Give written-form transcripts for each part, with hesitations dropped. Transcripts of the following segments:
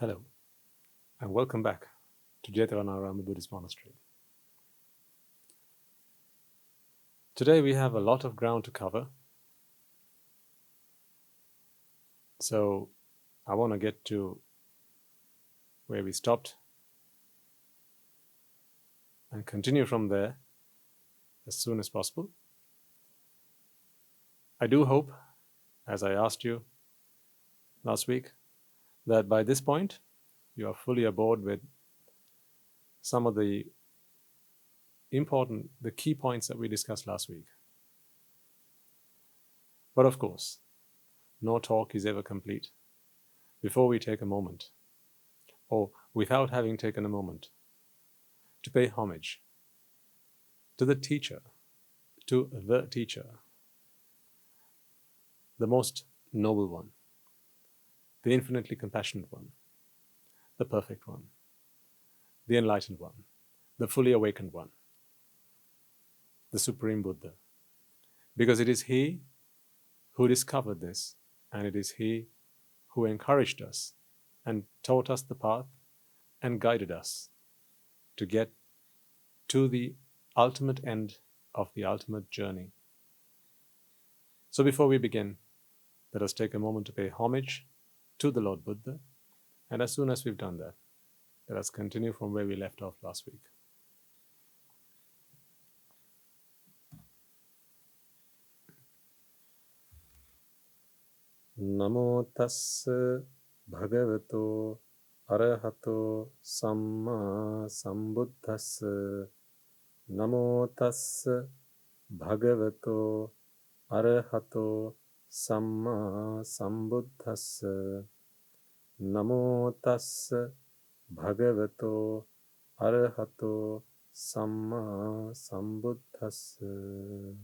Hello, and welcome back to Jethavanarama Buddhist Monastery. Today we have a lot of ground to cover, so I want to get to where we stopped and continue from there as soon as possible. I do hope, as I asked you last week, that by this point you are fully aboard with some of the key points that we discussed last week. But of course, no talk is ever complete before we take a moment, or without having taken a moment, to pay homage to the teacher, the most noble one, the infinitely compassionate one, the perfect one, the enlightened one, the fully awakened one, the Supreme Buddha. Because it is He who discovered this, and it is He who encouraged us and taught us the path and guided us to get to the ultimate end of the ultimate journey. So before we begin, let us take a moment to pay homage to the Lord Buddha, and as soon as we've done that, let us continue from where we left off last week. Namo tassa bhagavato arahato samma sambuddhassa. Namo tassa bhagavato arahato samma sambuddhassa. Namo tassa bhagavato arahato samma sambuddhassa.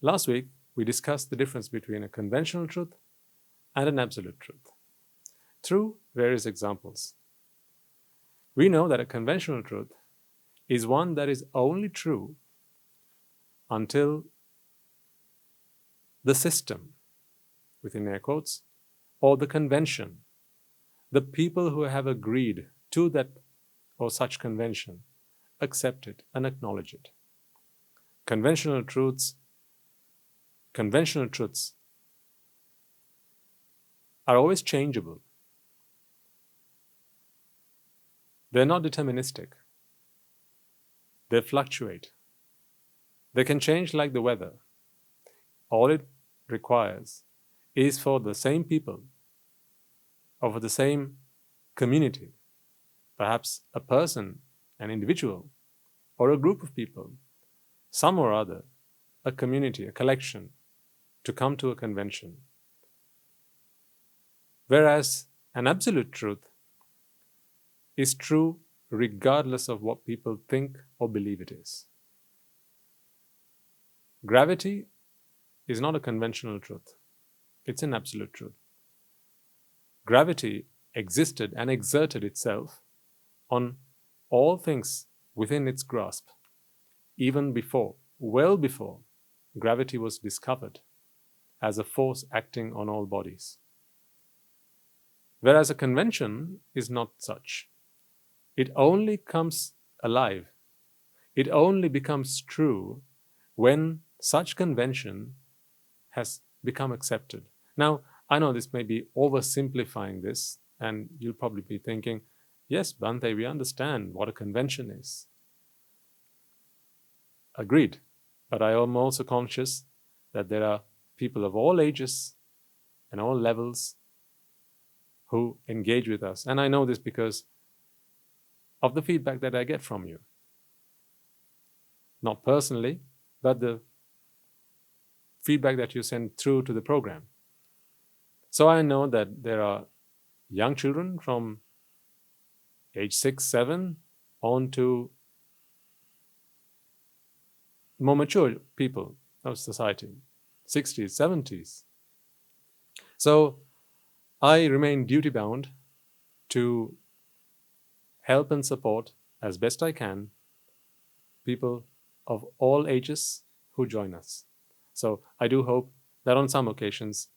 Last week, we discussed the difference between a conventional truth and an absolute truth through various examples. We know that a conventional truth is one that is only true until the system, within air quotes, or the convention, the people who have agreed to that or such convention, accept it and acknowledge it. Conventional truths are always changeable. They're not deterministic. They fluctuate. They can change like the weather. All it requires is for the same people, or for the same community, perhaps a person, an individual, or a group of people, some or other, a community, a collection, to come to a convention. Whereas an absolute truth is true regardless of what people think or believe it is. Gravity is not a conventional truth. It's an absolute truth. Gravity existed and exerted itself on all things within its grasp, even before, well before, gravity was discovered as a force acting on all bodies. Whereas a convention is not such. It only comes alive. It only becomes true when such convention has become accepted. Now, I know this may be oversimplifying this, and you'll probably be thinking, yes, Bhante, we understand what a convention is. Agreed. But I am also conscious that there are people of all ages and all levels who engage with us. And I know this because of the feedback that I get from you. Not personally, but the feedback that you send through to the program. So I know that there are young children from age 6, 7 on to more mature people of society, 60s, 70s. So I remain duty-bound to help and support as best I can people of all ages who join us. So I do hope that on some occasions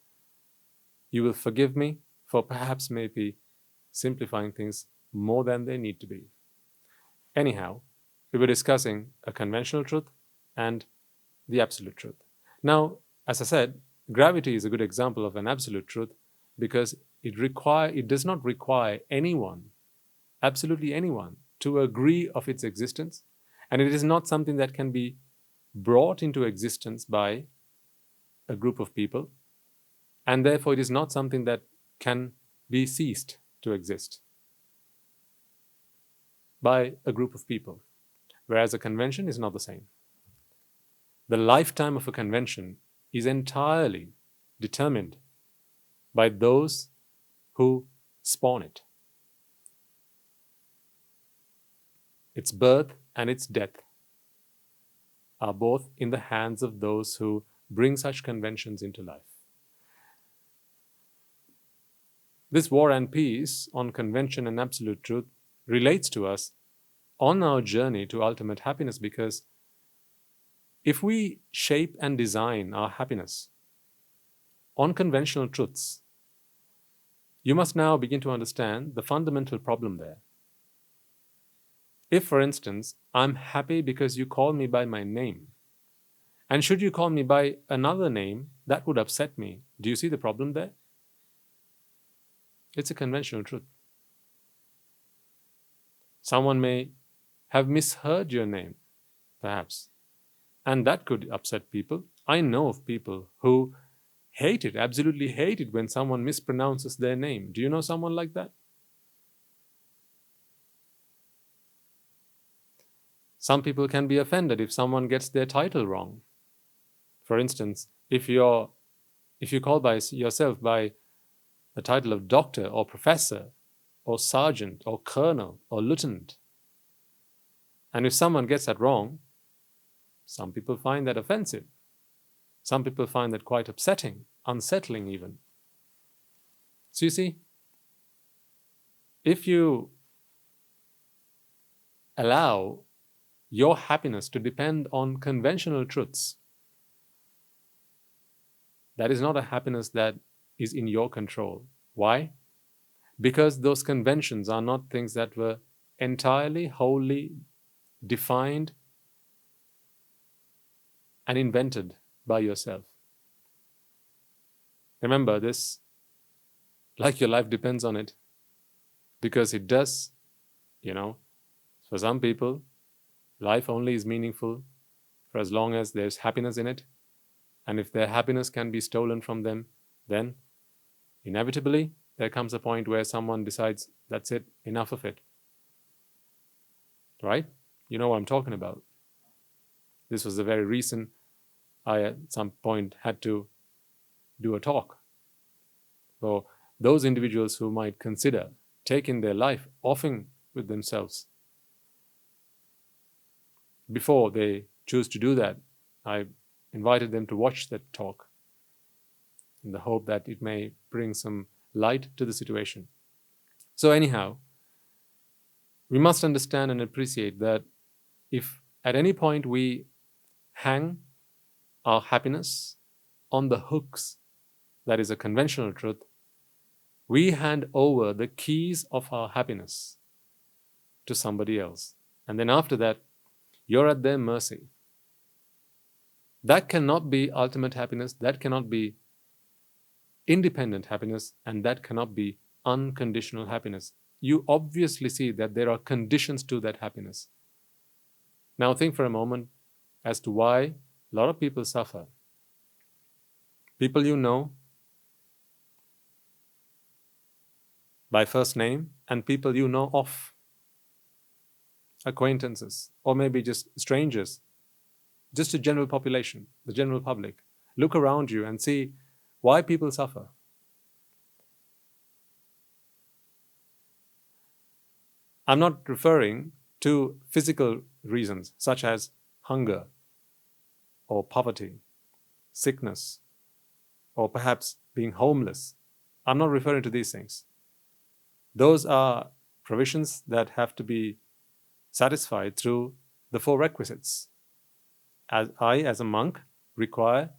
you will forgive me for perhaps maybe simplifying things more than they need to be. Anyhow, we were discussing a conventional truth and the absolute truth. Now, as I said, gravity is a good example of an absolute truth because it does not require anyone, absolutely anyone, to agree of its existence, and it is not something that can be brought into existence by a group of people, and therefore it is not something that can be ceased to exist by a group of people, whereas a convention is not the same. The lifetime of a convention is entirely determined by those who spawn it. Its birth and its death are both in the hands of those who bring such conventions into life. This war and peace on convention and absolute truth relates to us on our journey to ultimate happiness, because if we shape and design our happiness on conventional truths, you must now begin to understand the fundamental problem there. If, for instance, I'm happy because you call me by my name, and should you call me by another name, that would upset me. Do you see the problem there? It's a conventional truth. Someone may have misheard your name, perhaps, and that could upset people. I know of people who hate it, absolutely hate it when someone mispronounces their name. Do you know someone like that? Some people can be offended if someone gets their title wrong. For instance, if you call by yourself by the title of doctor or professor or sergeant or colonel or lieutenant, and if someone gets that wrong, some people find that offensive. Some people find that quite upsetting, unsettling even. So you see, if you allow your happiness to depend on conventional truths, that is not a happiness that is in your control. Why? Because those conventions are not things that were entirely, wholly defined and invented by yourself. Remember this, like your life depends on it, because it does. For some people, life only is meaningful for as long as there's happiness in it, and if their happiness can be stolen from them, then inevitably there comes a point where someone decides, that's it, enough of it. Right? You know what I'm talking about. This was the very reason I at some point had to do a talk for those individuals who might consider taking their life offing with themselves. Before they choose to do that, I invited them to watch that talk in the hope that it may bring some light to the situation. So anyhow, we must understand and appreciate that if at any point we hang our happiness on the hooks, that is a conventional truth, we hand over the keys of our happiness to somebody else. And then after that, you're at their mercy. That cannot be ultimate happiness, that cannot be independent happiness, and that cannot be unconditional happiness. You obviously see that there are conditions to that happiness. Now think for a moment as to why a lot of people suffer. People you know by first name and people you know of, acquaintances, or maybe just strangers, just a general population, the general public. Look around you and see why people suffer. I'm not referring to physical reasons such as hunger or poverty, sickness, or perhaps being homeless. I'm not referring to these things. Those are provisions that have to be satisfied through the four requisites. As I, as a monk, require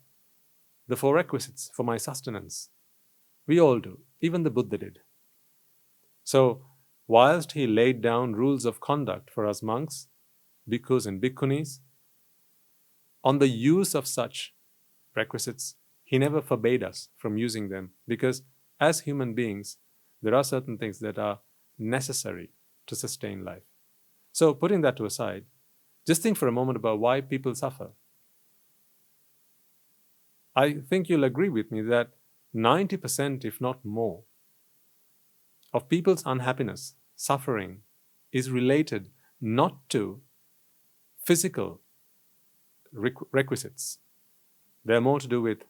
the 4 requisites for my sustenance. We all do. Even the Buddha did. So, whilst he laid down rules of conduct for us monks, bhikkhus and bhikkhunis, on the use of such requisites, he never forbade us from using them, because as human beings, there are certain things that are necessary to sustain life. So, putting that to aside, just think for a moment about why people suffer. I think you'll agree with me that 90%, if not more, of people's unhappiness, suffering, is related not to physical requisites. They're more to do with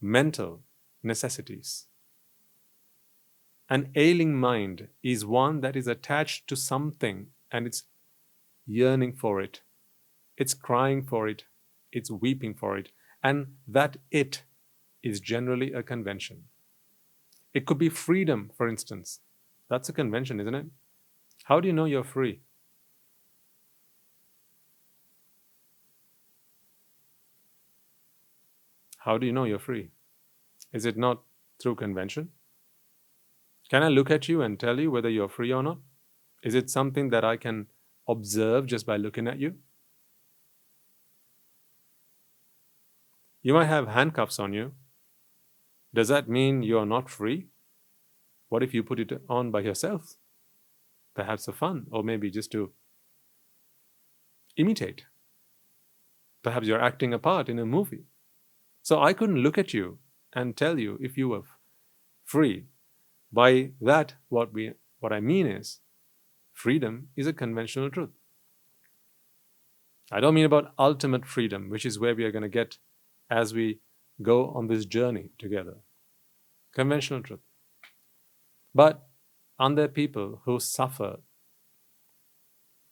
mental necessities. An ailing mind is one that is attached to something and it's yearning for it. It's crying for it. It's weeping for it. And that it is generally a convention. It could be freedom, for instance. That's a convention, isn't it? How do you know you're free? How do you know you're free? Is it not through convention? Can I look at you and tell you whether you're free or not? Is it something that I can observe just by looking at you? You might have handcuffs on you. Does that mean you are not free? What if you put it on by yourself? Perhaps for fun, or maybe just to imitate. Perhaps you're acting a part in a movie. So I couldn't look at you and tell you if you were free. By that, what I mean is, freedom is a conventional truth. I don't mean about ultimate freedom, which is where we are going to get as we go on this journey together. Conventional truth. But aren't there people who suffer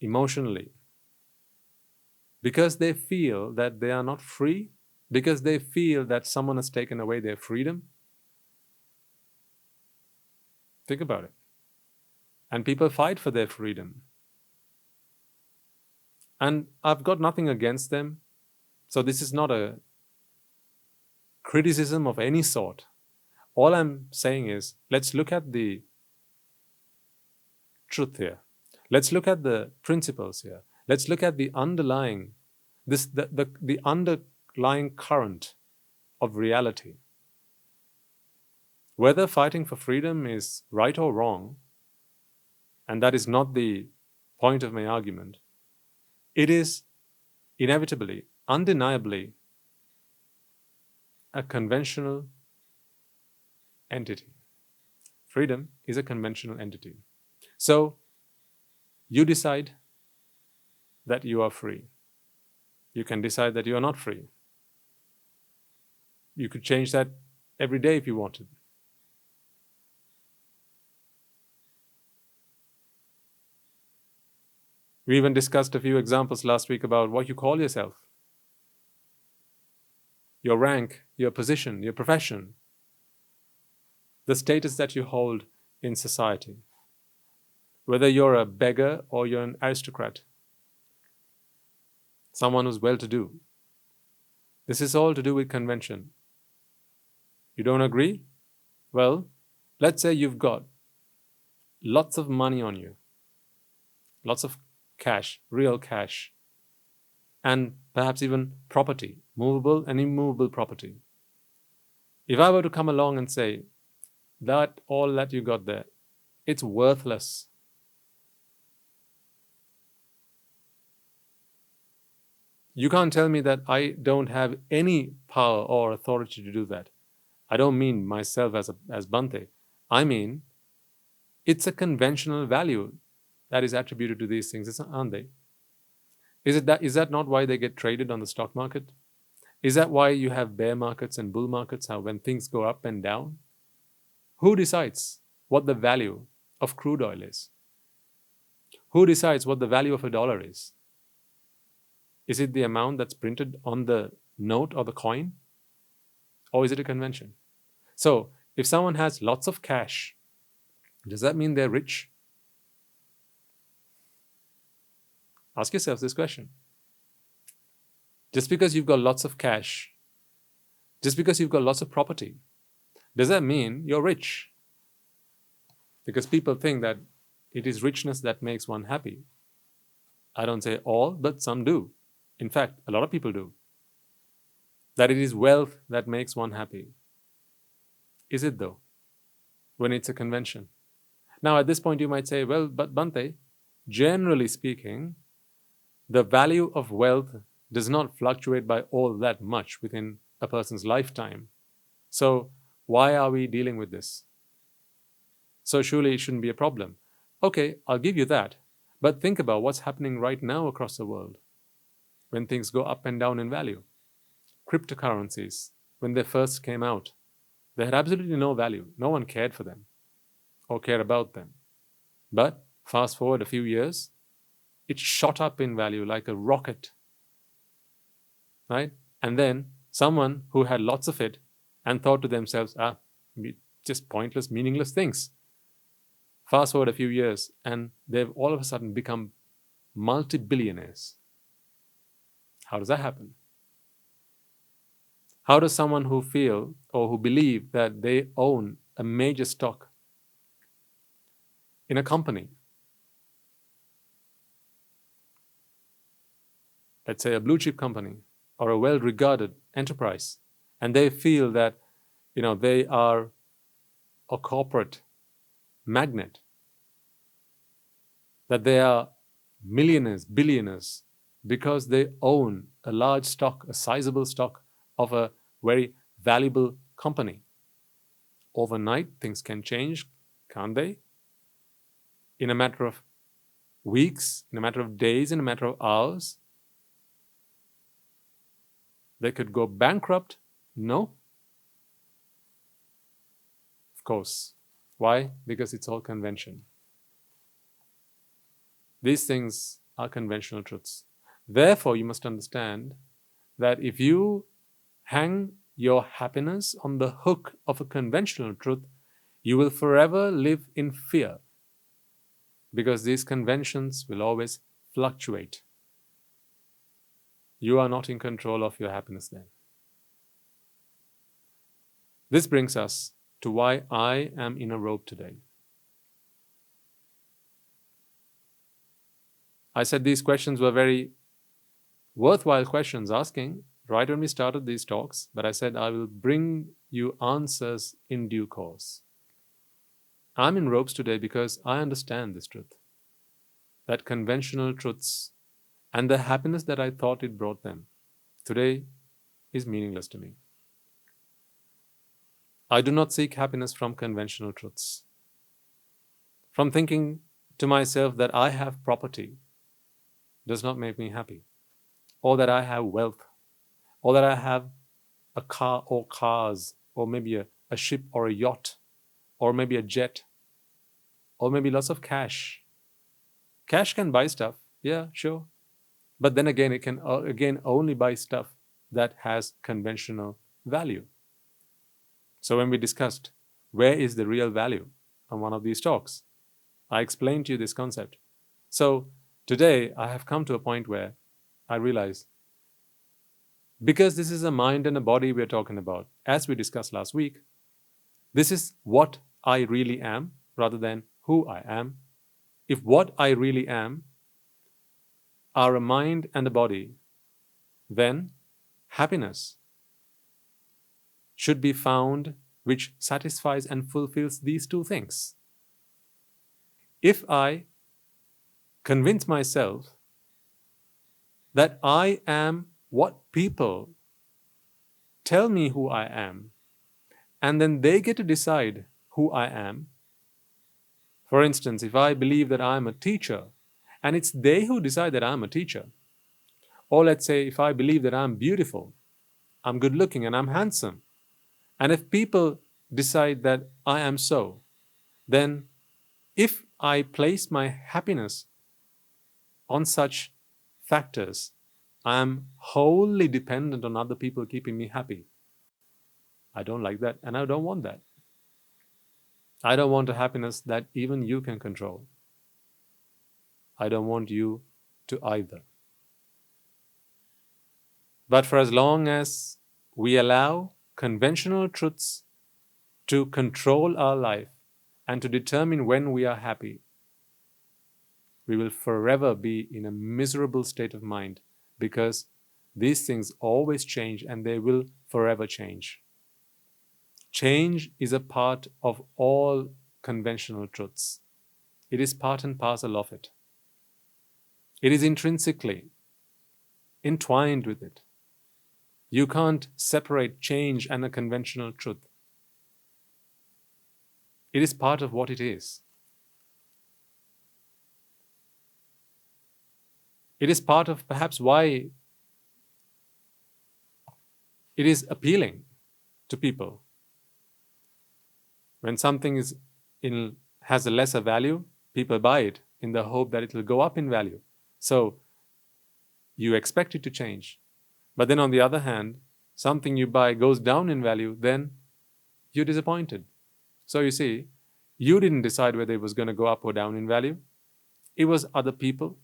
emotionally because they feel that they are not free, because they feel that someone has taken away their freedom? Think about it. And people fight for their freedom. And I've got nothing against them. So this is not a criticism of any sort. All I'm saying is, let's look at the truth here. Let's look at the principles here. Let's look at the underlying, the underlying current of reality. Whether fighting for freedom is right or wrong, and that is not the point of my argument, it is inevitably, undeniably, a conventional entity. Freedom is a conventional entity. So, you decide that you are free. You can decide that you are not free. You could change that every day if you wanted. We even discussed a few examples last week about what you call yourself. Your rank, your position, your profession, the status that you hold in society. Whether you're a beggar or you're an aristocrat, someone who's well-to-do. This is all to do with convention. You don't agree? Well, let's say you've got lots of money on you, lots of cash, real cash, and perhaps even property, movable and immovable property. If I were to come along and say, that all that you got there, it's worthless. You can't tell me that I don't have any power or authority to do that. I don't mean myself as Bhante. I mean, it's a conventional value that is attributed to these things, aren't they? Is that not why they get traded on the stock market? Is that why you have bear markets and bull markets, how when things go up and down? Who decides what the value of crude oil is? Who decides what the value of $1 is? Is it the amount that's printed on the note or the coin? Or is it a convention? So, if someone has lots of cash, does that mean they're rich? Ask yourself this question. Just because you've got lots of cash, Just because you've got lots of property, does that mean you're rich? Because people think that it is richness that makes one happy. I don't say all, but some do. In fact, a lot of people do. That it is wealth that makes one happy. Is it though? When it's a convention. Now at this point you might say, well, but Bhante, generally speaking, the value of wealth does not fluctuate by all that much within a person's lifetime. So why are we dealing with this? So surely it shouldn't be a problem. Okay, I'll give you that. But think about what's happening right now across the world when things go up and down in value. Cryptocurrencies, when they first came out, they had absolutely no value. No one cared for them or cared about them. But fast forward a few years, it shot up in value like a rocket. Right? And then someone who had lots of it and thought to themselves, just pointless, meaningless things. Fast forward a few years and they've all of a sudden become multi-billionaires. How does that happen? How does someone who feel or who believe that they own a major stock in a company, let's say a blue chip company or a well-regarded enterprise, and they feel that they are a corporate magnate, that they are millionaires, billionaires, because they own a large stock, a sizable stock of a very valuable company. Overnight, things can change, can't they? In a matter of weeks, in a matter of days, in a matter of hours. They could go bankrupt? No. Of course. Why? Because it's all convention. These things are conventional truths. Therefore, you must understand that if you hang your happiness on the hook of a conventional truth, you will forever live in fear, because these conventions will always fluctuate. You are not in control of your happiness then. This brings us to why I am in a robe today. I said these questions were very worthwhile questions asking right when we started these talks, but I said I will bring you answers in due course. I'm in robes today because I understand this truth, that conventional truths and the happiness that I thought it brought them today is meaningless to me. I do not seek happiness from conventional truths. From thinking to myself that I have property does not make me happy, or that I have wealth, or that I have a car or cars, or maybe a ship or a yacht, or maybe a jet, or maybe lots of cash. Cash can buy stuff, yeah, sure. But then again, it can only buy stuff that has conventional value. So when we discussed where is the real value on one of these talks, I explained to you this concept. So today I have come to a point where I realize, because this is a mind and a body we're talking about, as we discussed last week, this is what I really am rather than who I am. If what I really am are a mind and a body, then happiness should be found which satisfies and fulfills these two things. If I convince myself that I am what people tell me who I am, and then they get to decide who I am. For instance, if I believe that I'm a teacher, and it's they who decide that I'm a teacher, or let's say if I believe that I'm beautiful, I'm good looking and I'm handsome, and if people decide that I am so, then if I place my happiness on such factors, I am wholly dependent on other people keeping me happy. I don't like that, and I don't want that. I don't want a happiness that even you can control. I don't want you to either. But for as long as we allow conventional truths to control our life and to determine when we are happy, we will forever be in a miserable state of mind, because these things always change and they will forever change. Change is a part of all conventional truths. It is part and parcel of it. It is intrinsically entwined with it. You can't separate change and a conventional truth. It is part of what it is. It is part of perhaps why it is appealing to people. When something has a lesser value, people buy it in the hope that it will go up in value. So you expect it to change. But then on the other hand, something you buy goes down in value, then you're disappointed. So you see, you didn't decide whether it was going to go up or down in value. It was other people.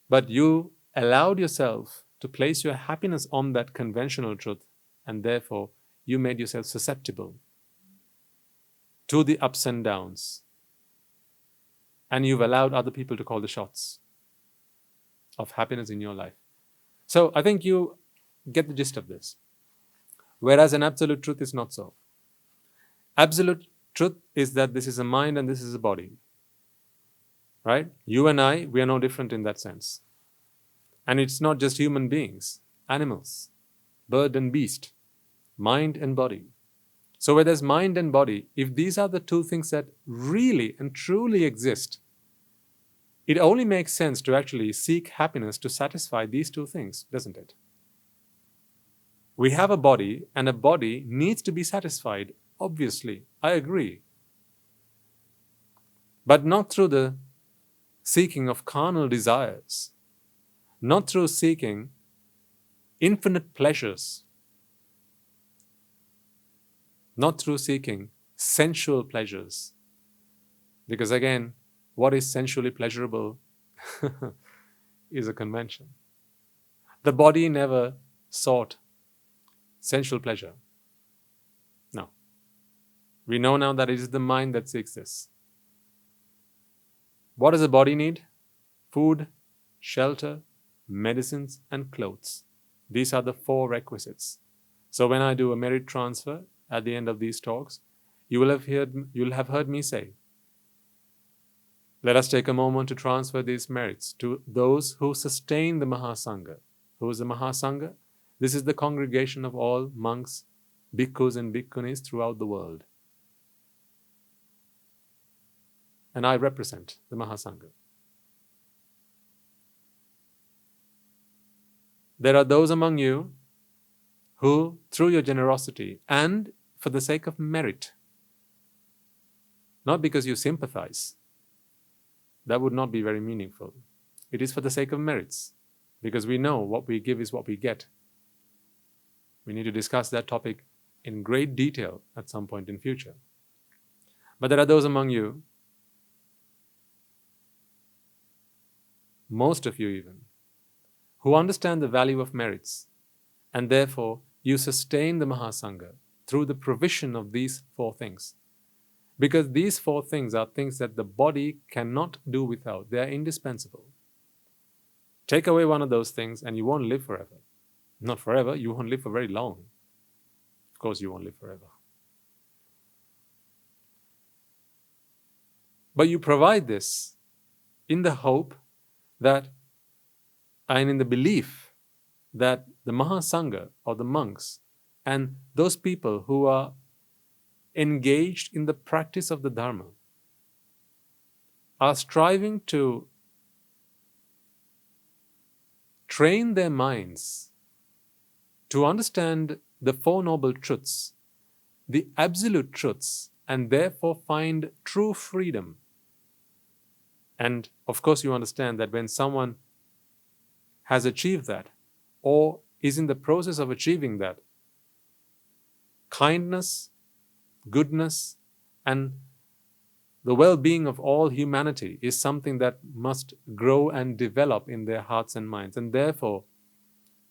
But you allowed yourself to place your happiness on that conventional truth, and therefore you made yourself susceptible to the ups and downs. And you've allowed other people to call the shots of happiness in your life. So I think you get the gist of this. Whereas an absolute truth is not so. Absolute truth is that this is a mind and this is a body. Right? You and I, we are no different in that sense. And it's not just human beings, animals, bird and beast, mind and body. So where there's mind and body, if these are the two things that really and truly exist, it only makes sense to actually seek happiness to satisfy these two things, doesn't it? We have a body, and a body needs to be satisfied, obviously. I agree. But not through the seeking of carnal desires, not through seeking infinite pleasures, not through seeking sensual pleasures. Because again, what is sensually pleasurable is a convention. The body never sought sensual pleasure. No. We know now that it is the mind that seeks this. What does the body need? Food, shelter, medicines, and clothes. These are the 4 requisites. So when I do a merit transfer at the end of these talks, you'll have heard me say, let us take a moment to transfer these merits to those who sustain the Mahasangha. Who is the Mahasangha? This is the congregation of all monks, bhikkhus and bhikkhunis throughout the world. And I represent the Mahasangha. There are those among you who, through your generosity and for the sake of merit, not because you sympathize, that would not be very meaningful. It is for the sake of merits, because we know what we give is what we get. We need to discuss that topic in great detail at some point in future. But there are those among you, most of you even, who understand the value of merits, and therefore you sustain the Mahasangha through the provision of these 4 things. Because these 4 things are things that the body cannot do without. They are indispensable. Take away one of those things and you won't live forever. Not forever, you won't live for very long. Of course you won't live forever. But you provide this in the hope that, and in the belief that the Mahasangha or the monks and those people who are engaged in the practice of the Dharma are striving to train their minds to understand the 4 noble truths, the absolute truths, and therefore find true freedom. And of course you understand that when someone has achieved that or is in the process of achieving that, kindness, goodness, and the well-being of all humanity is something that must grow and develop in their hearts and minds. And therefore,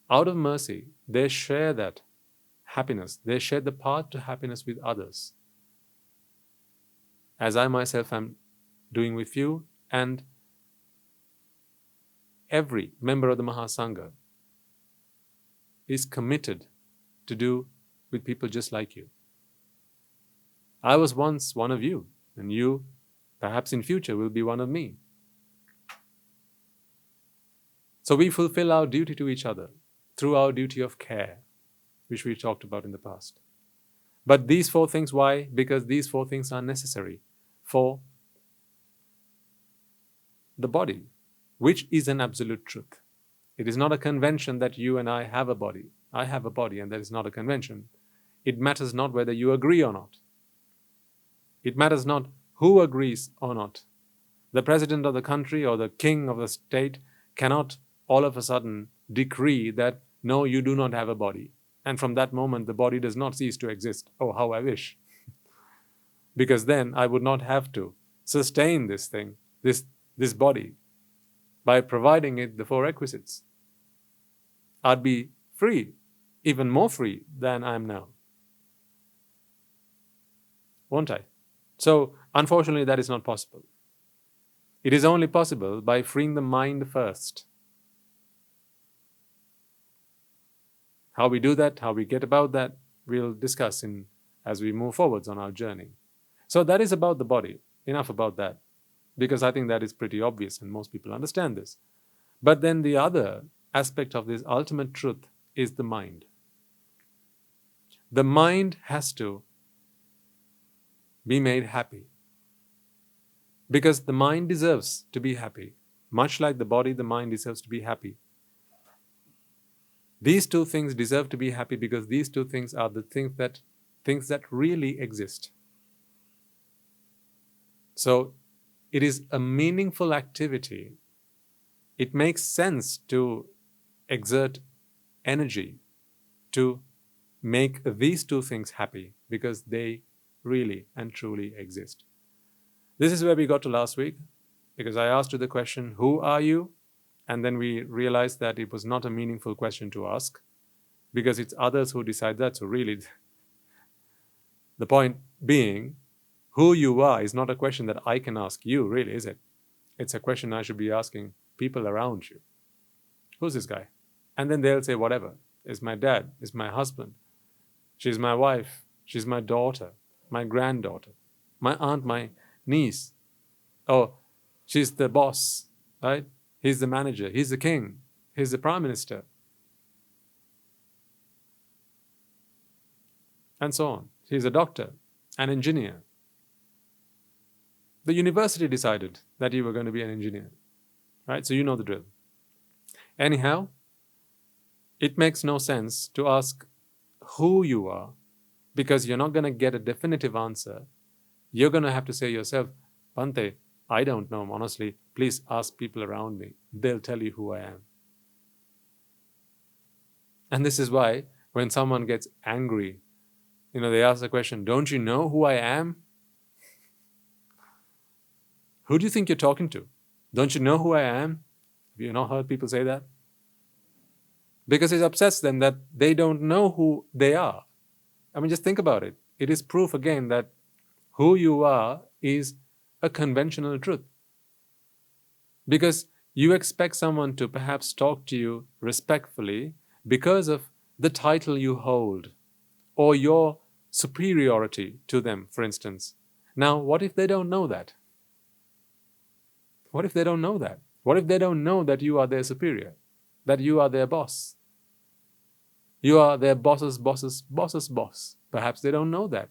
out of mercy, they share that happiness. They share the path to happiness with others, as I myself am doing with you, and every member of the Mahasangha is committed to do with people just like you. I was once one of you, and you, perhaps in future, will be one of me. So we fulfill our duty to each other through our duty of care, which we talked about in the past. But these four things, why? Because these four things are necessary for the body, which is an absolute truth. It is not a convention that you and I have a body. I have a body, and that is not a convention. It matters not whether you agree or not. It matters not who agrees or not. The president of the country or the king of the state cannot all of a sudden decree that, no, you do not have a body. And from that moment, the body does not cease to exist. Oh, how I wish. Because then I would not have to sustain this thing, this body, by providing it the four requisites. I'd be free, even more free than I am now. Won't I? So, unfortunately, that is not possible. It is only possible by freeing the mind first. How we do that, how we get about that, we'll discuss as we move forwards on our journey. So that is about the body. Enough about that, because I think that is pretty obvious and most people understand this. But then the other aspect of this ultimate truth is the mind. The mind has to be made happy, because the mind deserves to be happy. Much like the body, the mind deserves to be happy. These two things deserve to be happy because these two things are the things that really exist. So it is a meaningful activity. It makes sense to exert energy to make these two things happy because they really and truly exist. This is where we got to last week, because I asked you the question, who are you? And then we realized that it was not a meaningful question to ask, because it's others who decide that. So really, the point being, who you are is not a question that I can ask you, really, is it? It's a question I should be asking people around you. Who's this guy? And then they'll say, whatever. It's my dad, it's my husband, she's my wife, she's my daughter, my granddaughter, my aunt, my niece. Oh, she's the boss, right? He's the manager, he's the king, he's the prime minister. And so on. He's a doctor, an engineer. The university decided that you were going to be an engineer, right? So you know the drill. Anyhow, it makes no sense to ask who you are, because you're not going to get a definitive answer. You're going to have to say yourself, Bhante, I don't know, honestly. Please ask people around me. They'll tell you who I am. And this is why when someone gets angry, they ask the question, don't you know who I am? Who do you think you're talking to? Don't you know who I am? Have you not heard people say that? Because it upsets them that they don't know who they are. I mean, just think about it. It is proof again that who you are is a conventional truth. Because you expect someone to perhaps talk to you respectfully because of the title you hold or your superiority to them, for instance. Now, what if they don't know that? What if they don't know that? What if they don't know that you are their superior, that you are their boss? You are their boss's boss's boss's boss. Perhaps they don't know that.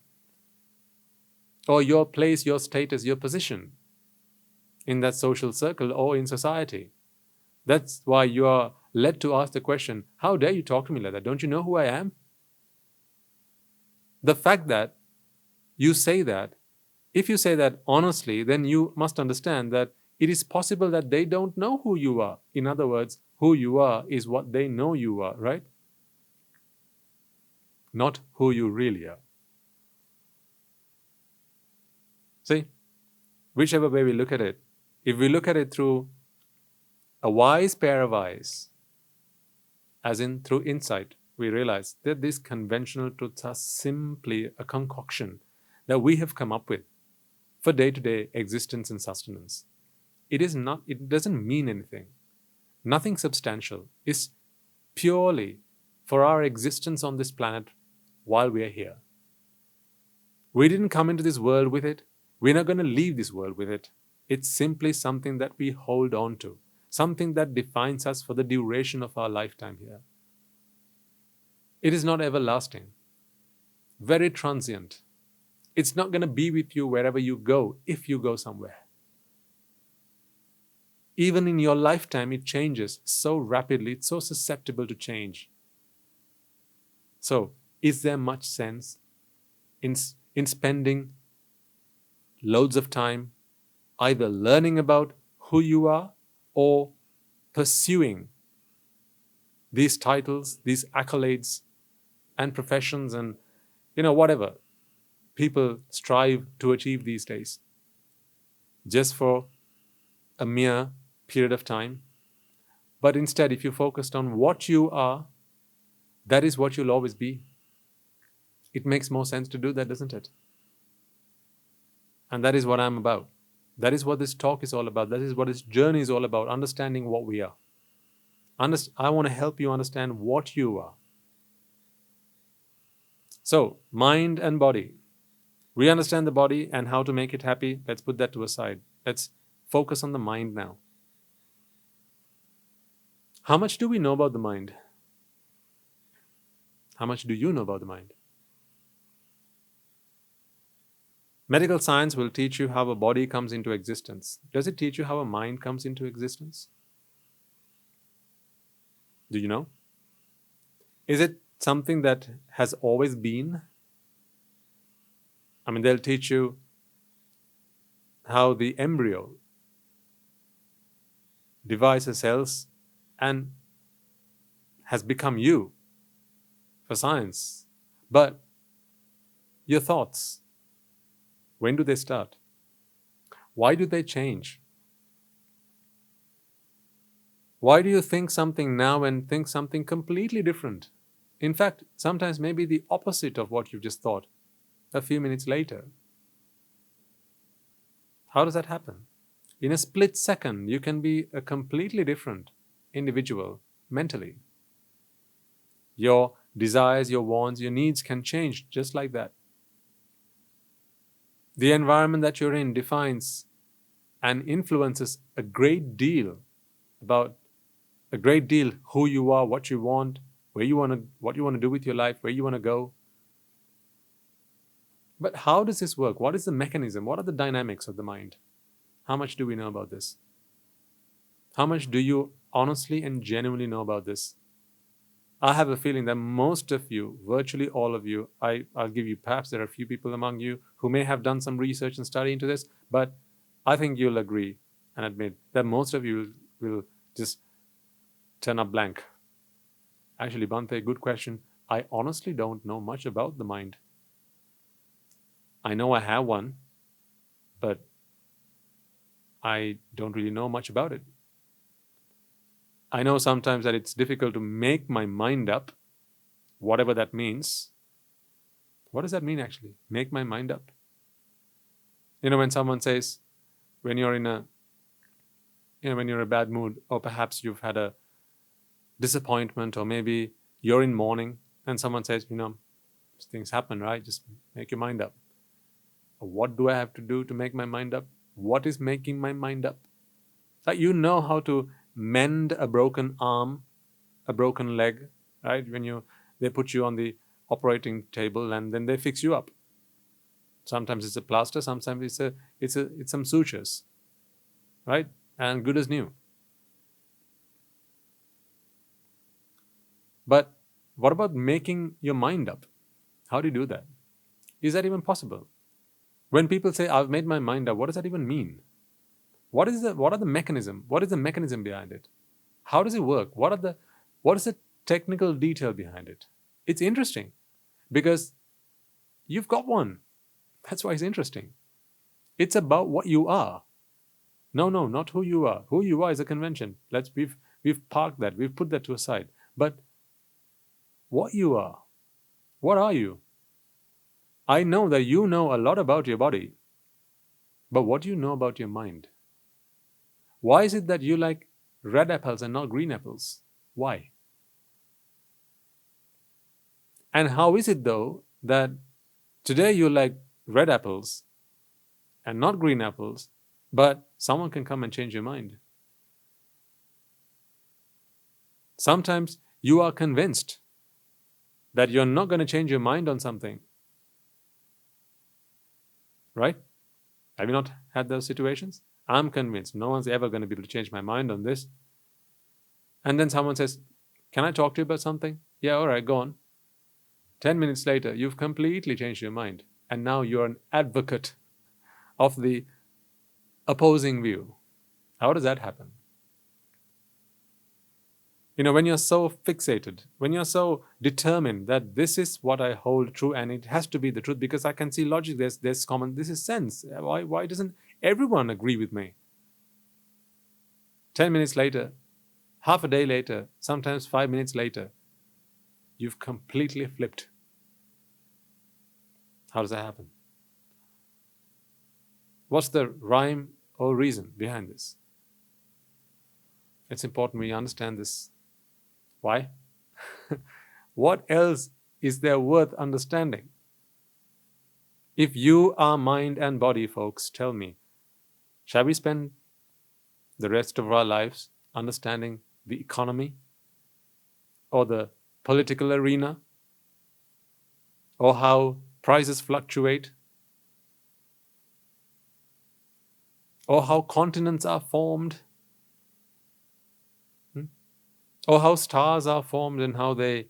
Or your place, your status, your position in that social circle or in society. That's why you are led to ask the question, how dare you talk to me like that? Don't you know who I am? The fact that you say that, if you say that honestly, then you must understand that it is possible that they don't know who you are. In other words, who you are is what they know you are, right? Not who you really are. See, whichever way we look at it, if we look at it through a wise pair of eyes, as in through insight, we realize that these conventional truths are simply a concoction that we have come up with for day-to-day existence and sustenance. It doesn't mean anything. Nothing substantial. It's purely for our existence on this planet while we are here. We didn't come into this world with it. We're not going to leave this world with it. It's simply something that we hold on to, something that defines us for the duration of our lifetime here. It is not everlasting, very transient. It's not going to be with you wherever you go, if you go somewhere. Even in your lifetime, it changes so rapidly, it's so susceptible to change. So, is there much sense in spending loads of time either learning about who you are or pursuing these titles, these accolades and professions and, whatever people strive to achieve these days, just for a mere period of time? But instead, if you focused on what you are, that is what you'll always be. It makes more sense to do that, doesn't it? And that is what I'm about. That is what this talk is all about. That is what this journey is all about, understanding what we are. I want to help you understand what you are. So, mind and body. We understand the body and how to make it happy. Let's put that to a side. Let's focus on the mind now. How much do we know about the mind? How much do you know about the mind? Medical science will teach you how a body comes into existence. Does it teach you how a mind comes into existence? Do you know? Is it something that has always been? I mean, they'll teach you how the embryo divides the cells and has become you for science. But your thoughts, when do they start? Why do they change? Why do you think something now and think something completely different? In fact, sometimes maybe the opposite of what you just thought a few minutes later. How does that happen? In a split second, you can be a completely different individual mentally. Your desires, your wants, your needs can change just like that. The environment that you're in defines and influences a great deal who you are, what you want, what you want to do with your life, where you want to go. But how does this work? What is the mechanism? What are the dynamics of the mind? How much do we know about this? How much do you honestly and genuinely know about this? I have a feeling that most of you, virtually all of you, I'll give you, perhaps there are a few people among you who may have done some research and study into this, but I think you'll agree and admit that most of you will just turn up blank. Actually, Bhante, good question. I honestly don't know much about the mind. I know I have one, but I don't really know much about it. I know sometimes that it's difficult to make my mind up, whatever that means. What does that mean actually? Make my mind up. When someone says, when you're in a bad mood, or perhaps you've had a disappointment, or maybe you're in mourning, and someone says, things happen, right? Just make your mind up. What do I have to do to make my mind up? What is making my mind up? Like, how to mend a broken arm, a broken leg, right? When they put you on the operating table and then they fix you up. Sometimes it's a plaster, sometimes it's some sutures, right? And good as new. But what about making your mind up? How do you do that? Is that even possible? When people say, I've made my mind up, what does that even mean? What is the mechanism? What is the mechanism behind it? How does it work? What is the technical detail behind it? It's interesting because you've got one. That's why it's interesting. It's about what you are. No, not who you are. Who you are is a convention. We've parked that. We've put that to a side. But what you are. What are you? I know that you know a lot about your body, but what do you know about your mind? Why is it that you like red apples and not green apples? Why? And how is it though that today you like red apples and not green apples, but someone can come and change your mind? Sometimes you are convinced that you're not going to change your mind on something. Right? Have you not had those situations? I'm convinced no one's ever going to be able to change my mind on this. And then someone says, can I talk to you about something? Yeah, all right, go on. 10 minutes later, you've completely changed your mind. And now you're an advocate of the opposing view. How does that happen? When you're so fixated, when you're so determined that this is what I hold true and it has to be the truth because I can see logic, there's common, this is sense. Why doesn't everyone agree with me? 10 minutes later, half a day later, sometimes 5 minutes later, you've completely flipped. How does that happen? What's the rhyme or reason behind this? It's important we understand this. Why? What else is there worth understanding? If you are mind and body, folks, tell me, shall we spend the rest of our lives understanding the economy or the political arena or how prices fluctuate or how continents are formed or how stars are formed and how they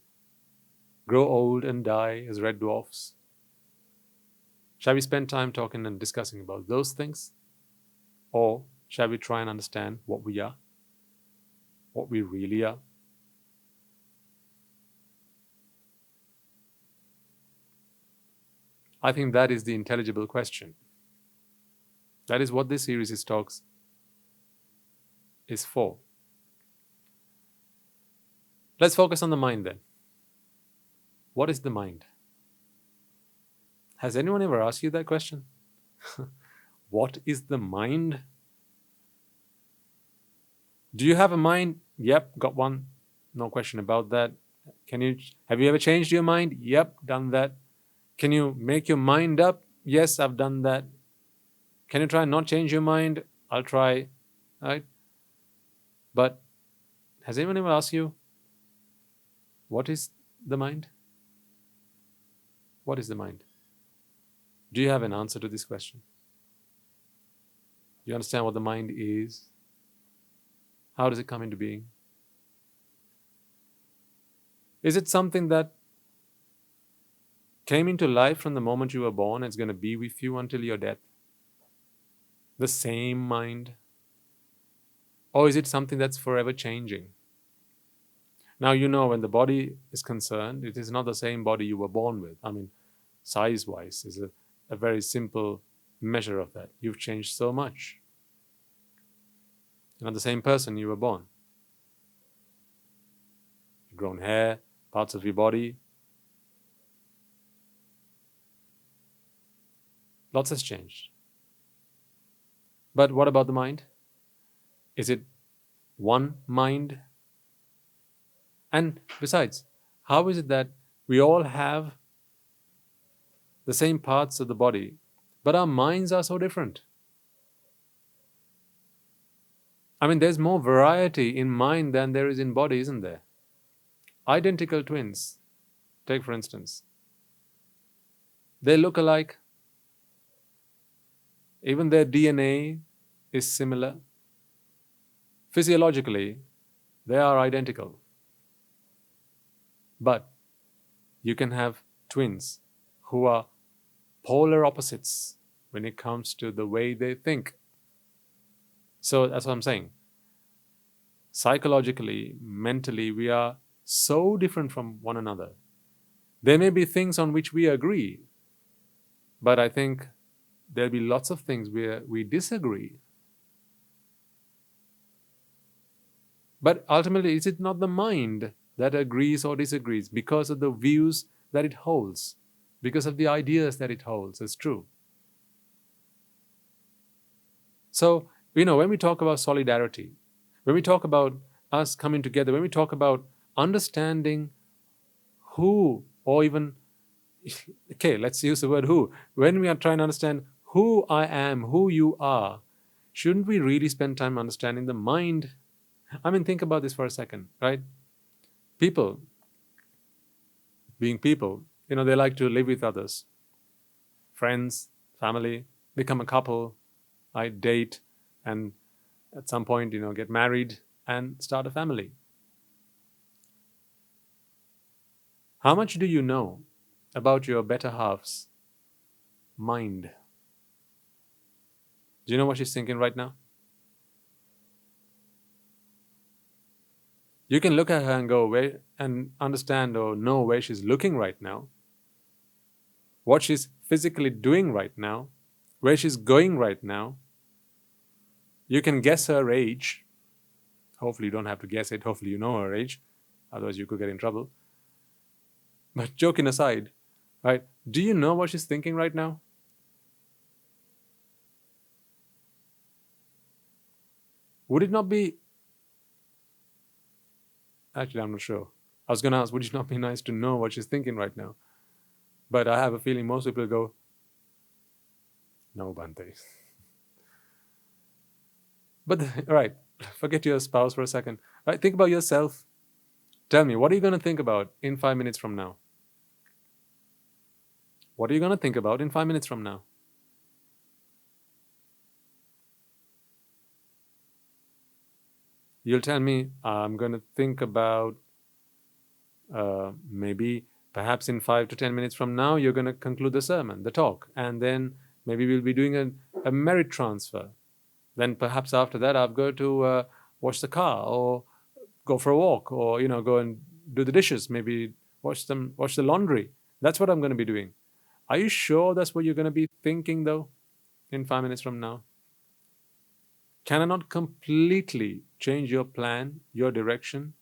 grow old and die as red dwarfs? Shall we spend time talking and discussing about those things? Or shall we try and understand what we are? What we really are? I think that is the intelligible question. That is what this series of talks is for. Let's focus on the mind then. What is the mind? Has anyone ever asked you that question? What is the mind? Do you have a mind? Yep, got one. No question about that. Have you ever changed your mind? Yep, done that. Can you make your mind up? Yes, I've done that. Can you try and not change your mind? I'll try. Right? But has anyone ever asked you, what is the mind? What is the mind? Do you have an answer to this question? Do you understand what the mind is? How does it come into being? Is it something that came into life from the moment you were born and is going to be with you until your death? The same mind? Or is it something that's forever changing? Now, when the body is concerned, it is not the same body you were born with. Size-wise is a very simple measure of that. You've changed so much. You're not the same person you were born. You've grown hair, parts of your body. Lots has changed. But what about the mind? Is it one mind? And besides, how is it that we all have the same parts of the body, but our minds are so different? There's more variety in mind than there is in body, isn't there? Identical twins, take for instance. They look alike. Even their DNA is similar. Physiologically, they are identical. But you can have twins who are polar opposites when it comes to the way they think. So that's what I'm saying. Psychologically, mentally, we are so different from one another. There may be things on which we agree, but I think there'll be lots of things where we disagree. But ultimately, is it not the mind that agrees or disagrees because of the views that it holds, because of the ideas that it holds as true. So, when we talk about solidarity, when we talk about us coming together, when we talk about understanding who, or even, okay, let's use the word who. When we are trying to understand who I am, who you are, shouldn't we really spend time understanding the mind? I mean, think about this for a second, right? People, being people, they like to live with others. Friends, family, become a couple, right? Date, and at some point, get married and start a family. How much do you know about your better half's mind? Do you know what she's thinking right now? You can look at her and go where and understand or know where she's looking right now, what she's physically doing right now, where she's going right now. You can guess her age. Hopefully you don't have to guess it. Hopefully you know her age. Otherwise you could get in trouble. But joking aside, right? Do you know what she's thinking right now? Would it not be... Actually, I'm not sure. I was going to ask, would it not be nice to know what she's thinking right now? But I have a feeling most people go, no, Bhante. But, right, forget your spouse for a second. Right, think about yourself. Tell me, what are you going to think about in 5 minutes from now? What are you going to think about in 5 minutes from now? You'll tell me, I'm going to think about maybe perhaps in 5 to 10 minutes from now, you're going to conclude the sermon, the talk, and then maybe we'll be doing a merit transfer. Then perhaps after that, I'll go to wash the car or go for a walk or, go and do the dishes, maybe wash the laundry. That's what I'm going to be doing. Are you sure that's what you're going to be thinking, though, in 5 minutes from now? Can I not completely change your plan, your direction,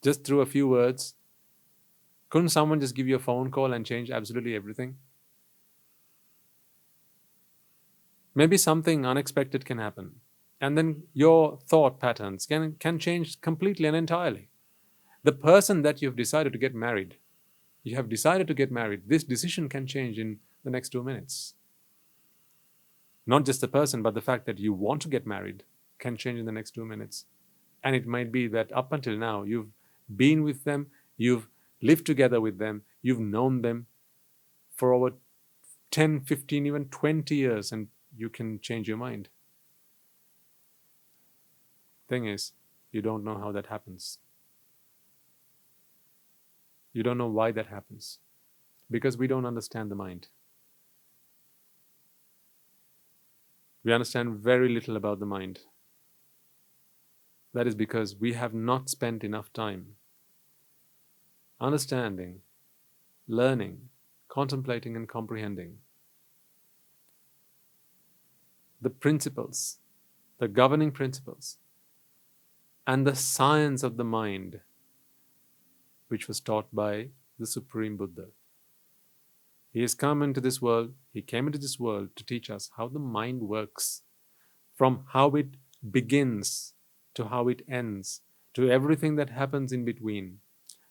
just through a few words? Couldn't someone just give you a phone call and change absolutely everything? Maybe something unexpected can happen, and then your thought patterns can change completely and entirely. The person that you've decided to get married, this decision can change in the next 2 minutes. Not just the person, but the fact that you want to get married can change in the next 2 minutes. And it might be that up until now, you've been with them, you've lived together with them, you've known them for over 10, 15, even 20 years, and you can change your mind. Thing is, you don't know how that happens. You don't know why that happens. Because we don't understand the mind. We understand very little about the mind. That is because we have not spent enough time understanding, learning, contemplating and comprehending the principles, the governing principles, and the science of the mind, which was taught by the Supreme Buddha. He has come into this world, he came into this world to teach us how the mind works, from how it begins to how it ends, to everything that happens in between,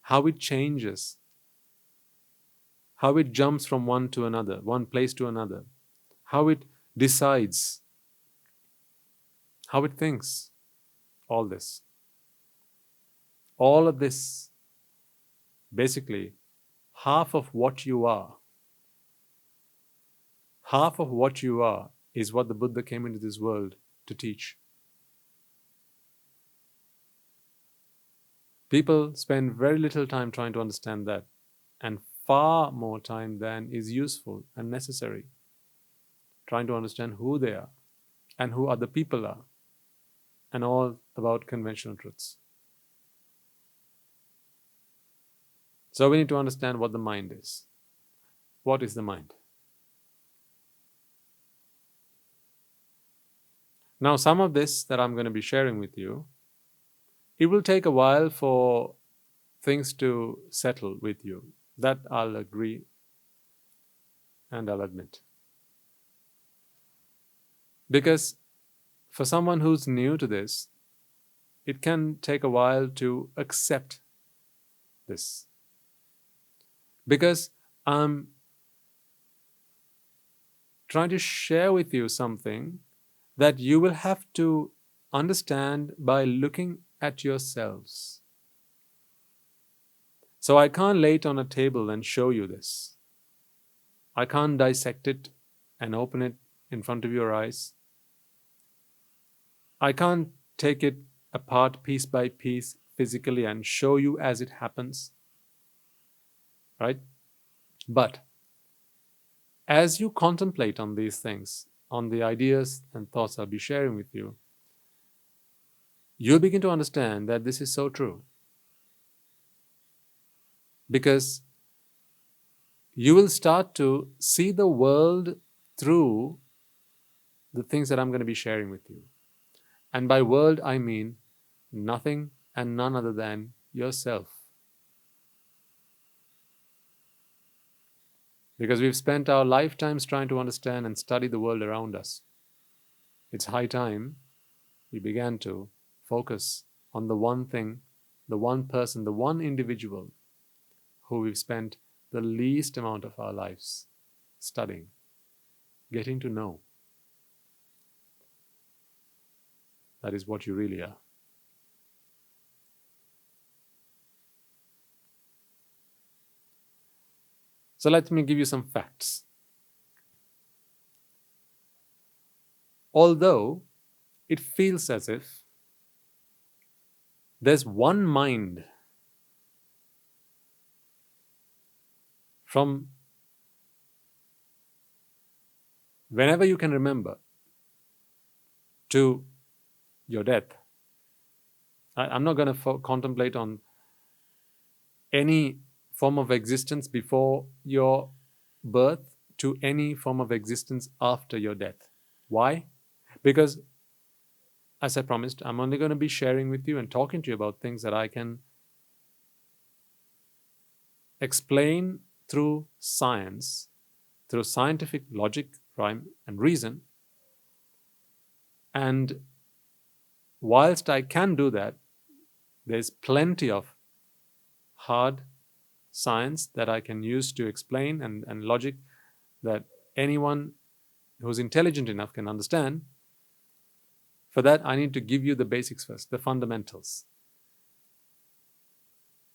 how it changes, how it jumps from one to another, one place to another, how it decides, how it thinks, all this. All of this, basically, half of what you are is what the Buddha came into this world to teach. People spend very little time trying to understand that, and far more time than is useful and necessary trying to understand who they are and who other people are, and all about conventional truths. So we need to understand what the mind is. What is the mind? Now, some of this that I'm going to be sharing with you It will take a while for things to settle with you. That I'll agree and I'll admit. Because for someone who's new to this, it can take a while to accept this. Because I'm trying to share with you something that you will have to understand by looking at yourselves. So I can't lay it on a table and show you this. I can't dissect it and open it in front of your eyes. I can't take it apart piece by piece physically and show you as it happens. Right? But as you contemplate on these things, on the ideas and thoughts I'll be sharing with you, you'll begin to understand that this is so true. Because you will start to see the world through the things that I'm going to be sharing with you. And by world, I mean nothing and none other than yourself. Because we've spent our lifetimes trying to understand and study the world around us. It's high time we began to focus on the one thing, the one person, the one individual who we've spent the least amount of our lives studying, getting to know. That is what you really are. So let me give you some facts. Although it feels as if there's one mind from whenever you can remember to your death. I'm not going to contemplate on any form of existence before your birth to any form of existence after your death. Why? Because, as I promised, I'm only going to be sharing with you and talking to you about things that I can explain through science, through scientific logic, rhyme, and reason. And whilst I can do that, there's plenty of hard science that I can use to explain and logic that anyone who's intelligent enough can understand. For that, I need to give you the basics first, the fundamentals.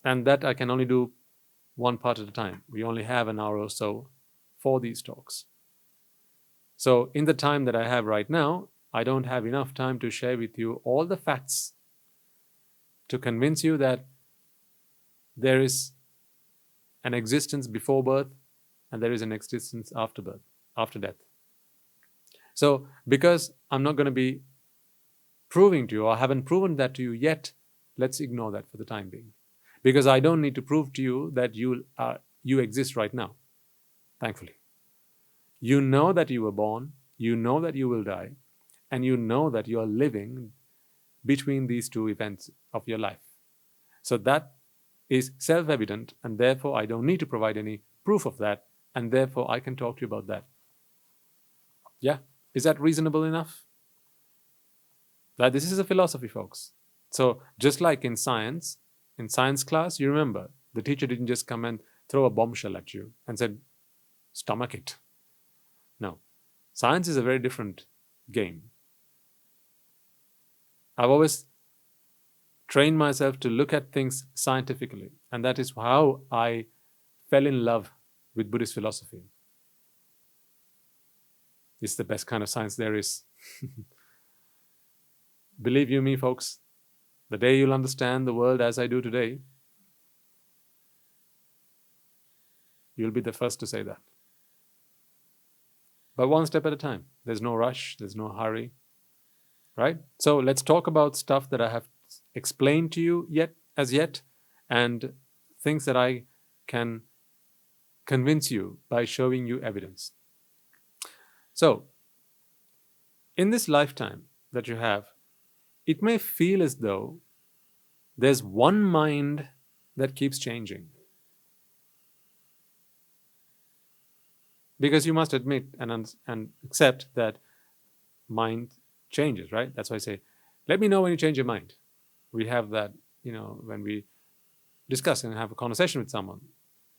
And that I can only do one part at a time. We only have an hour or so for these talks. So in the time that I have right now, I don't have enough time to share with you all the facts to convince you that there is an existence before birth and there is an existence after birth, after death. So because I'm not going to be proving to you, or haven't proven that to you yet, let's ignore that for the time being. Because I don't need to prove to you that you exist right now, thankfully. You know that you were born, you know that you will die, and you know that you are living between these two events of your life. So that is self-evident, and therefore I don't need to provide any proof of that, and therefore I can talk to you about that. Yeah? Is that reasonable enough? That this is a philosophy, folks. So just like in science class, you remember, the teacher didn't just come and throw a bombshell at you and said, stomach it. No. Science is a very different game. I've always trained myself to look at things scientifically, and that is how I fell in love with Buddhist philosophy. It's the best kind of science there is. Believe you me, folks, the day you'll understand the world as I do today, you'll be the first to say that. But one step at a time. There's no rush, there's no hurry. Right? So let's talk about stuff that I have explained to you as yet, and things that I can convince you by showing you evidence. So, in this lifetime that you have, it may feel as though there's one mind that keeps changing. Because you must admit and accept that mind changes, right? That's why I say, let me know when you change your mind. We have that, when we discuss and have a conversation with someone.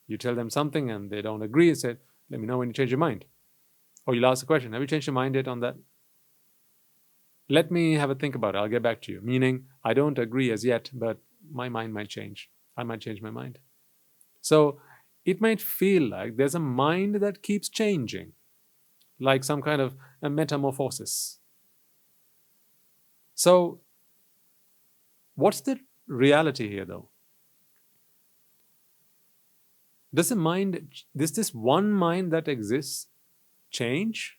You tell them something and they don't agree and say, let me know when you change your mind. Or you'll ask the question, have you changed your mind yet on that? Let me have a think about it. I'll get back to you. Meaning, I don't agree as yet, but my mind might change. I might change my mind. So it might feel like there's a mind that keeps changing, like some kind of a metamorphosis. So what's the reality here, though? Does this one mind that exists change?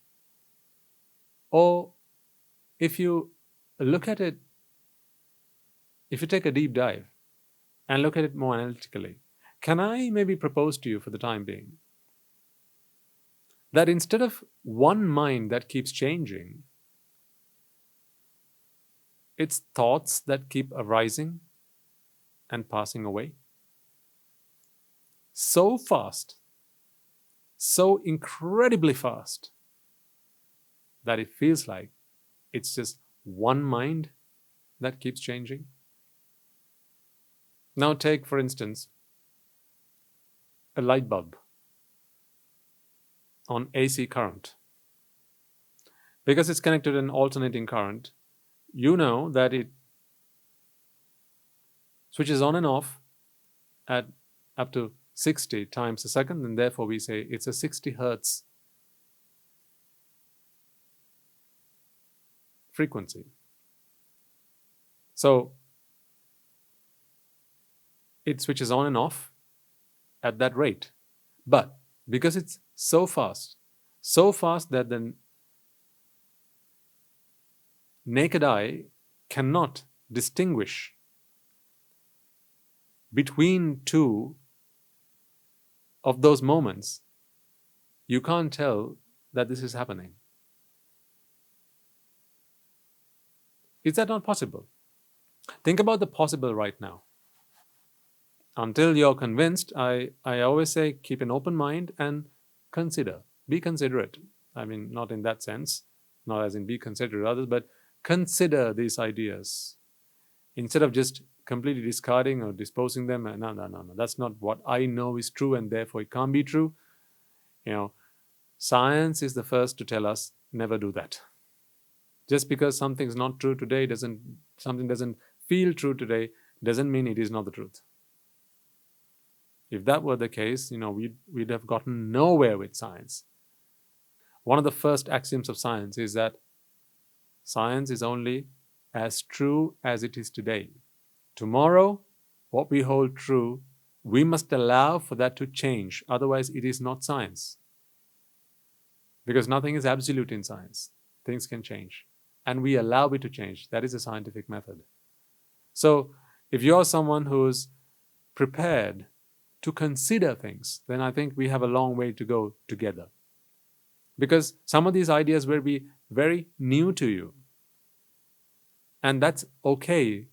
Or if you look at it, if you take a deep dive and look at it more analytically, can I maybe propose to you for the time being that instead of one mind that keeps changing, it's thoughts that keep arising and passing away? So fast, so incredibly fast, that it feels like it's just one mind that keeps changing. Now take, for instance, a light bulb on AC current. Because it's connected to an alternating current, you know that it switches on and off at up to 60 times a second, and therefore we say it's a 60 hertz frequency. So it switches on and off at that rate. But because it's so fast that the naked eye cannot distinguish between two of those moments, you can't tell that this is happening. Is that not possible? Think about the possible right now. Until you're convinced, I always say keep an open mind and consider. Be considerate. I mean, not in that sense, not as in be considerate of others, but consider these ideas. Instead of just completely discarding or disposing them, no. That's not what I know is true and therefore it can't be true. Science is the first to tell us never do that. Just because something's not true today, something doesn't feel true today, doesn't mean it is not the truth. If that were the case, we'd have gotten nowhere with science. One of the first axioms of science is that science is only as true as it is today. Tomorrow, what we hold true, we must allow for that to change. Otherwise, it is not science. Because nothing is absolute in science. Things can change. And we allow it to change. That is a scientific method. So, if you're someone who's prepared to consider things, then I think we have a long way to go together. Because some of these ideas will be very new to you. And that's okay.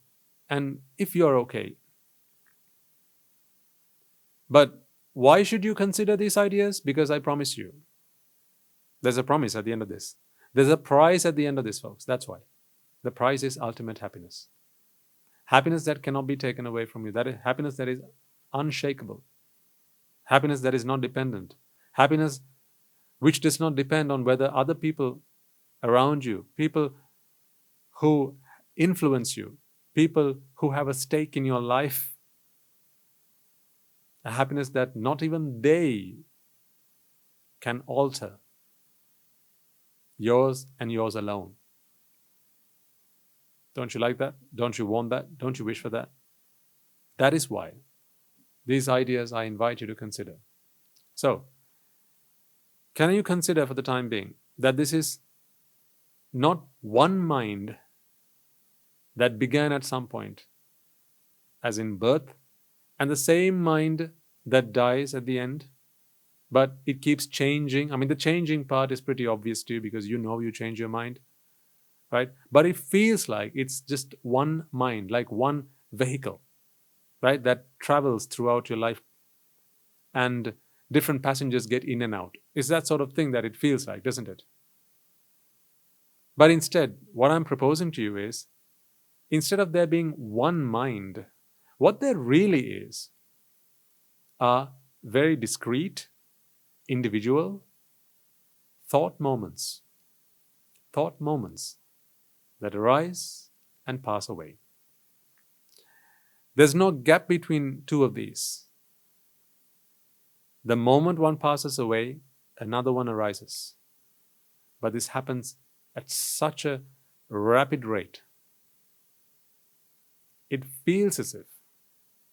And if you're okay. But why should you consider these ideas? Because I promise you, there's a promise at the end of this. There's a prize at the end of this, folks. That's why. The prize is ultimate happiness. Happiness that cannot be taken away from you. That is happiness that is unshakable. Happiness that is not dependent. Happiness which does not depend on whether other people around you, people who influence you, people who have a stake in your life, a happiness that not even they can alter. Yours and yours alone. Don't you like that? Don't you want that? Don't you wish for that? That is why these ideas I invite you to consider. So, can you consider for the time being that this is not one mind that began at some point, as in birth, and the same mind that dies at the end, but it keeps changing. I mean, the changing part is pretty obvious to you because you know you change your mind, right? But it feels like it's just one mind, like one vehicle, right, that travels throughout your life, and different passengers get in and out. It's that sort of thing that it feels like, doesn't it? But instead, what I'm proposing to you is, instead of there being one mind, what there really is are very discrete, individual thought moments that arise and pass away. There's no gap between two of these. The moment one passes away, another one arises. But this happens at such a rapid rate. It feels as if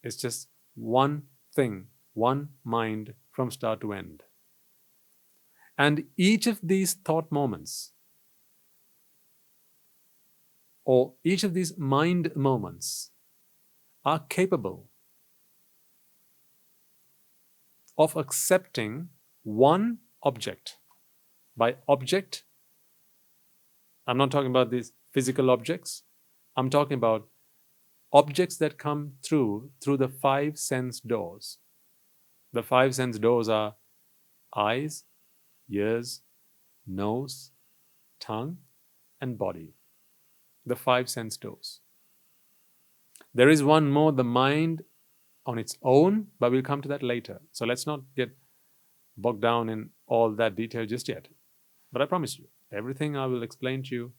it's just one thing, one mind from start to end. And each of these thought moments, or each of these mind moments, are capable of accepting one object. By object, I'm not talking about these physical objects. I'm talking about objects that come through the five sense doors. The five sense doors are eyes, ears, nose, tongue, and body. The five sense doors. There is one more, the mind on its own, but we'll come to that later. So let's not get bogged down in all that detail just yet. But I promise you, everything I will explain to you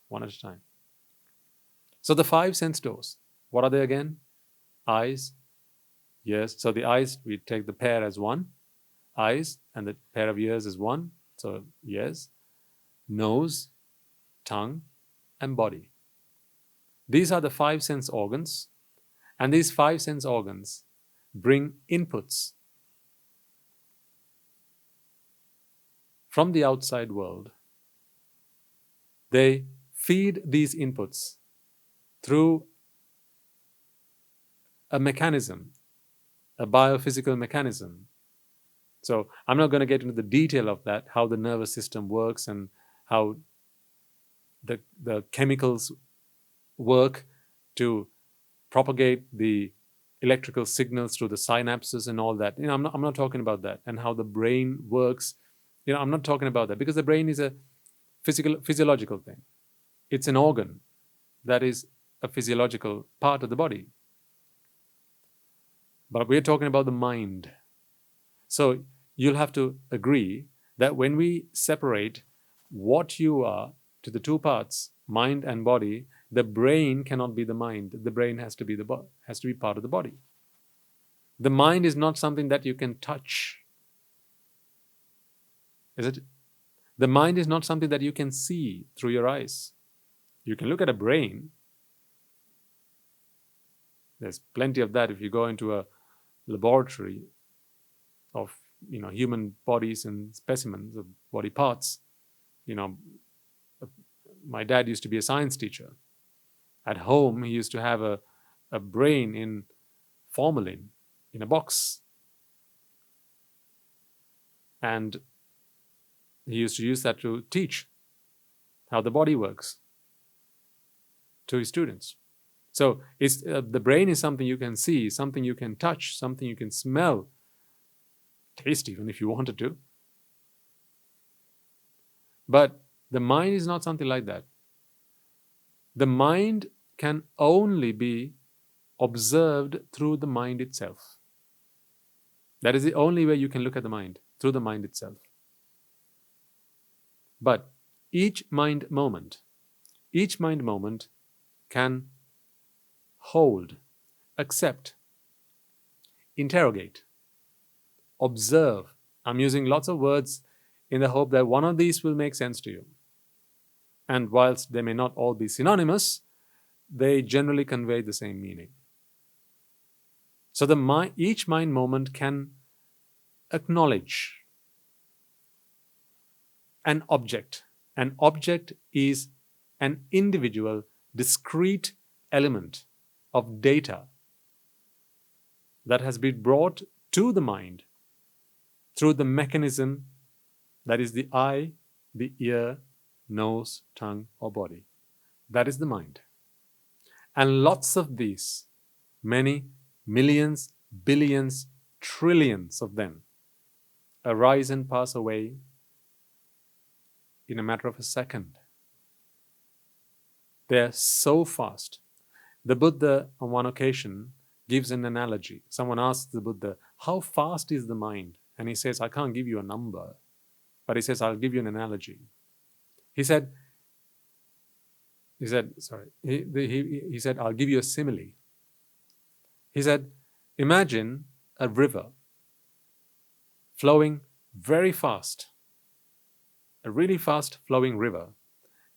one at a time. So the five sense doors, what are they again? Eyes, ears. So the eyes, we take the pair as one. Eyes, and the pair of ears is one. So ears, nose, tongue, and body. These are the five sense organs. And these five sense organs bring inputs from the outside world. They feed these inputs through a mechanism, a biophysical mechanism. So I'm not going to get into the detail of that, how the nervous system works and how the chemicals work to propagate the electrical signals through the synapses and all that. I'm not talking about that, and how the brain works. I'm not talking about that, because the brain is a physiological thing. It's an organ that is a physiological part of the body. But we're talking about the mind. So you'll have to agree that when we separate what you are to the two parts, mind and body, the brain cannot be the mind. The brain has to be part of the body. The mind is not something that you can touch. Is it? The mind is not something that you can see through your eyes. You can look at a brain. There's plenty of that if you go into a laboratory of human bodies and specimens of body parts. My dad used to be a science teacher. At home, he used to have a brain in formalin in a box. And he used to use that to teach how the body works to his students. So the brain is something you can see, something you can touch, something you can smell, taste even if you wanted to. But the mind is not something like that. The mind can only be observed through the mind itself. That is the only way you can look at the mind, through the mind itself. But each mind moment can hold, accept, interrogate, observe. I'm using lots of words in the hope that one of these will make sense to you. And whilst they may not all be synonymous, they generally convey the same meaning. So each mind moment can acknowledge an object. An object is an individual, discrete element of data that has been brought to the mind through the mechanism that is the eye, the ear, nose, tongue, or body. That is the mind. And lots of these many millions, billions, trillions of them arise and pass away in a matter of a second. They're so fast. The Buddha, on one occasion, gives an analogy. Someone asks the Buddha, how fast is the mind? And he says, I can't give you a number, but he says, I'll give you an analogy. He said, I'll give you a simile. He said, imagine a river flowing very fast, a really fast flowing river.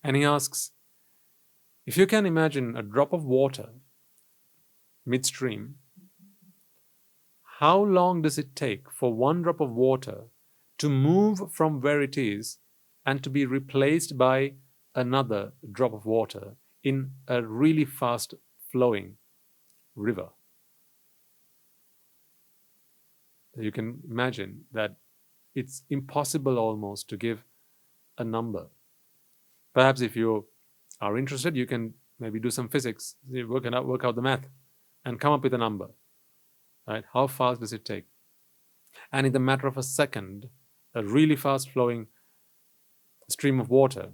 And he asks, if you can imagine a drop of water midstream, how long does it take for one drop of water to move from where it is and to be replaced by another drop of water in a really fast flowing river? You can imagine that it's impossible almost to give a number. Perhaps if you are interested, you can maybe do some physics, work out the math, and come up with a number. Right? How fast does it take? And in the matter of a second, a really fast flowing stream of water,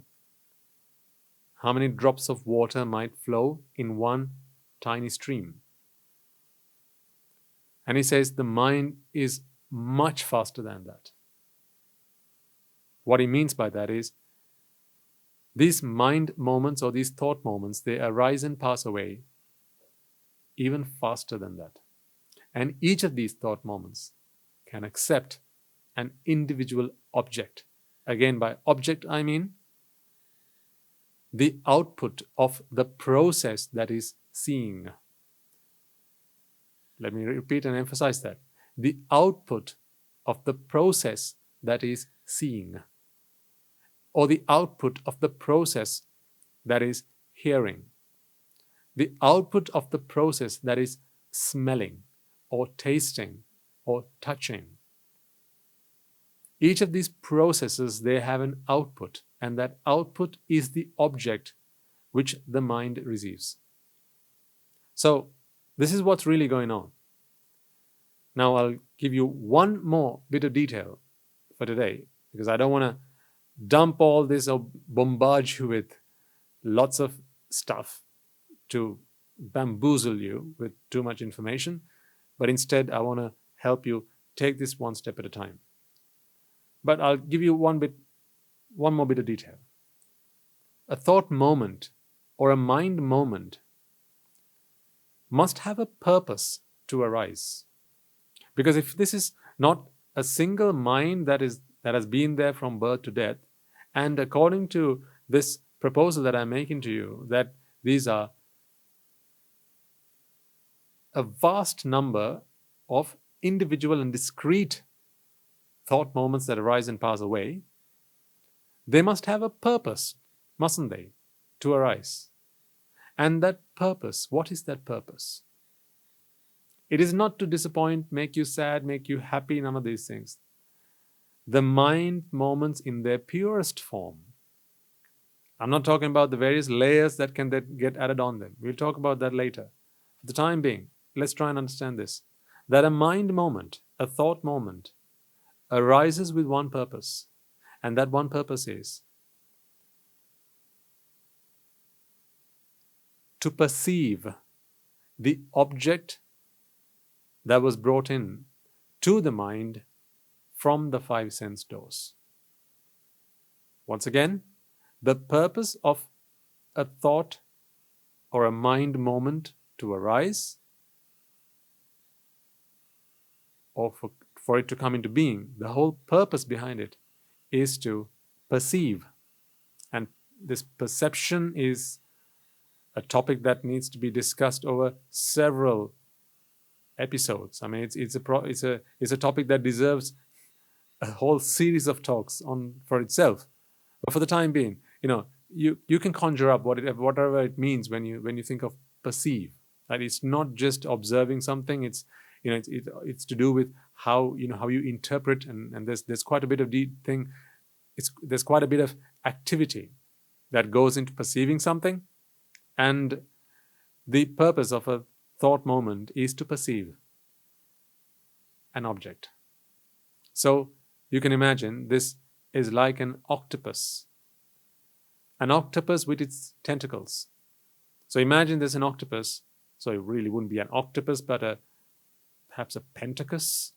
how many drops of water might flow in one tiny stream? And he says the mind is much faster than that. What he means by that is, these mind moments or these thought moments, they arise and pass away even faster than that. And each of these thought moments can accept an individual object. Again, by object I mean the output of the process that is seeing. Let me repeat and emphasize that. The output of the process that is seeing, or the output of the process that is hearing, the output of the process that is smelling, or tasting, or touching. Each of these processes, they have an output, and that output is the object which the mind receives. So, this is what's really going on. Now, I'll give you one more bit of detail for today, because I don't want to dump all this or bombard you with lots of stuff to bamboozle you with too much information, but instead I want to help you take this one step at a time. But I'll give you one more bit of detail. A thought moment or a mind moment must have a purpose to arise. Because if this is not a single mind that has been there from birth to death, and according to this proposal that I'm making to you, that these are a vast number of individual and discrete thought moments that arise and pass away, they must have a purpose, mustn't they, to arise? And that purpose, what is that purpose? It is not to disappoint, make you sad, make you happy, none of these things. The mind moments in their purest form. I'm not talking about the various layers that can get added on them. We'll talk about that later. For the time being, let's try and understand this. That a mind moment, a thought moment, arises with one purpose. And that one purpose is to perceive the object that was brought in to the mind from the five sense doors. Once again, the purpose of a thought or a mind moment to arise, or for it to come into being, the whole purpose behind it is to perceive. And this perception is a topic that needs to be discussed over several episodes. I mean, it's a topic that deserves a whole series of talks on for itself. But for the time being, you can conjure up whatever it means when you think of perceive. That it's not just observing something. It's to do with how you interpret, and there's quite a bit of there's quite a bit of activity that goes into perceiving something, and the purpose of a thought moment is to perceive an object. So you can imagine this is like an octopus with its tentacles. So imagine there's an octopus. So it really wouldn't be an octopus, but perhaps a pentacus,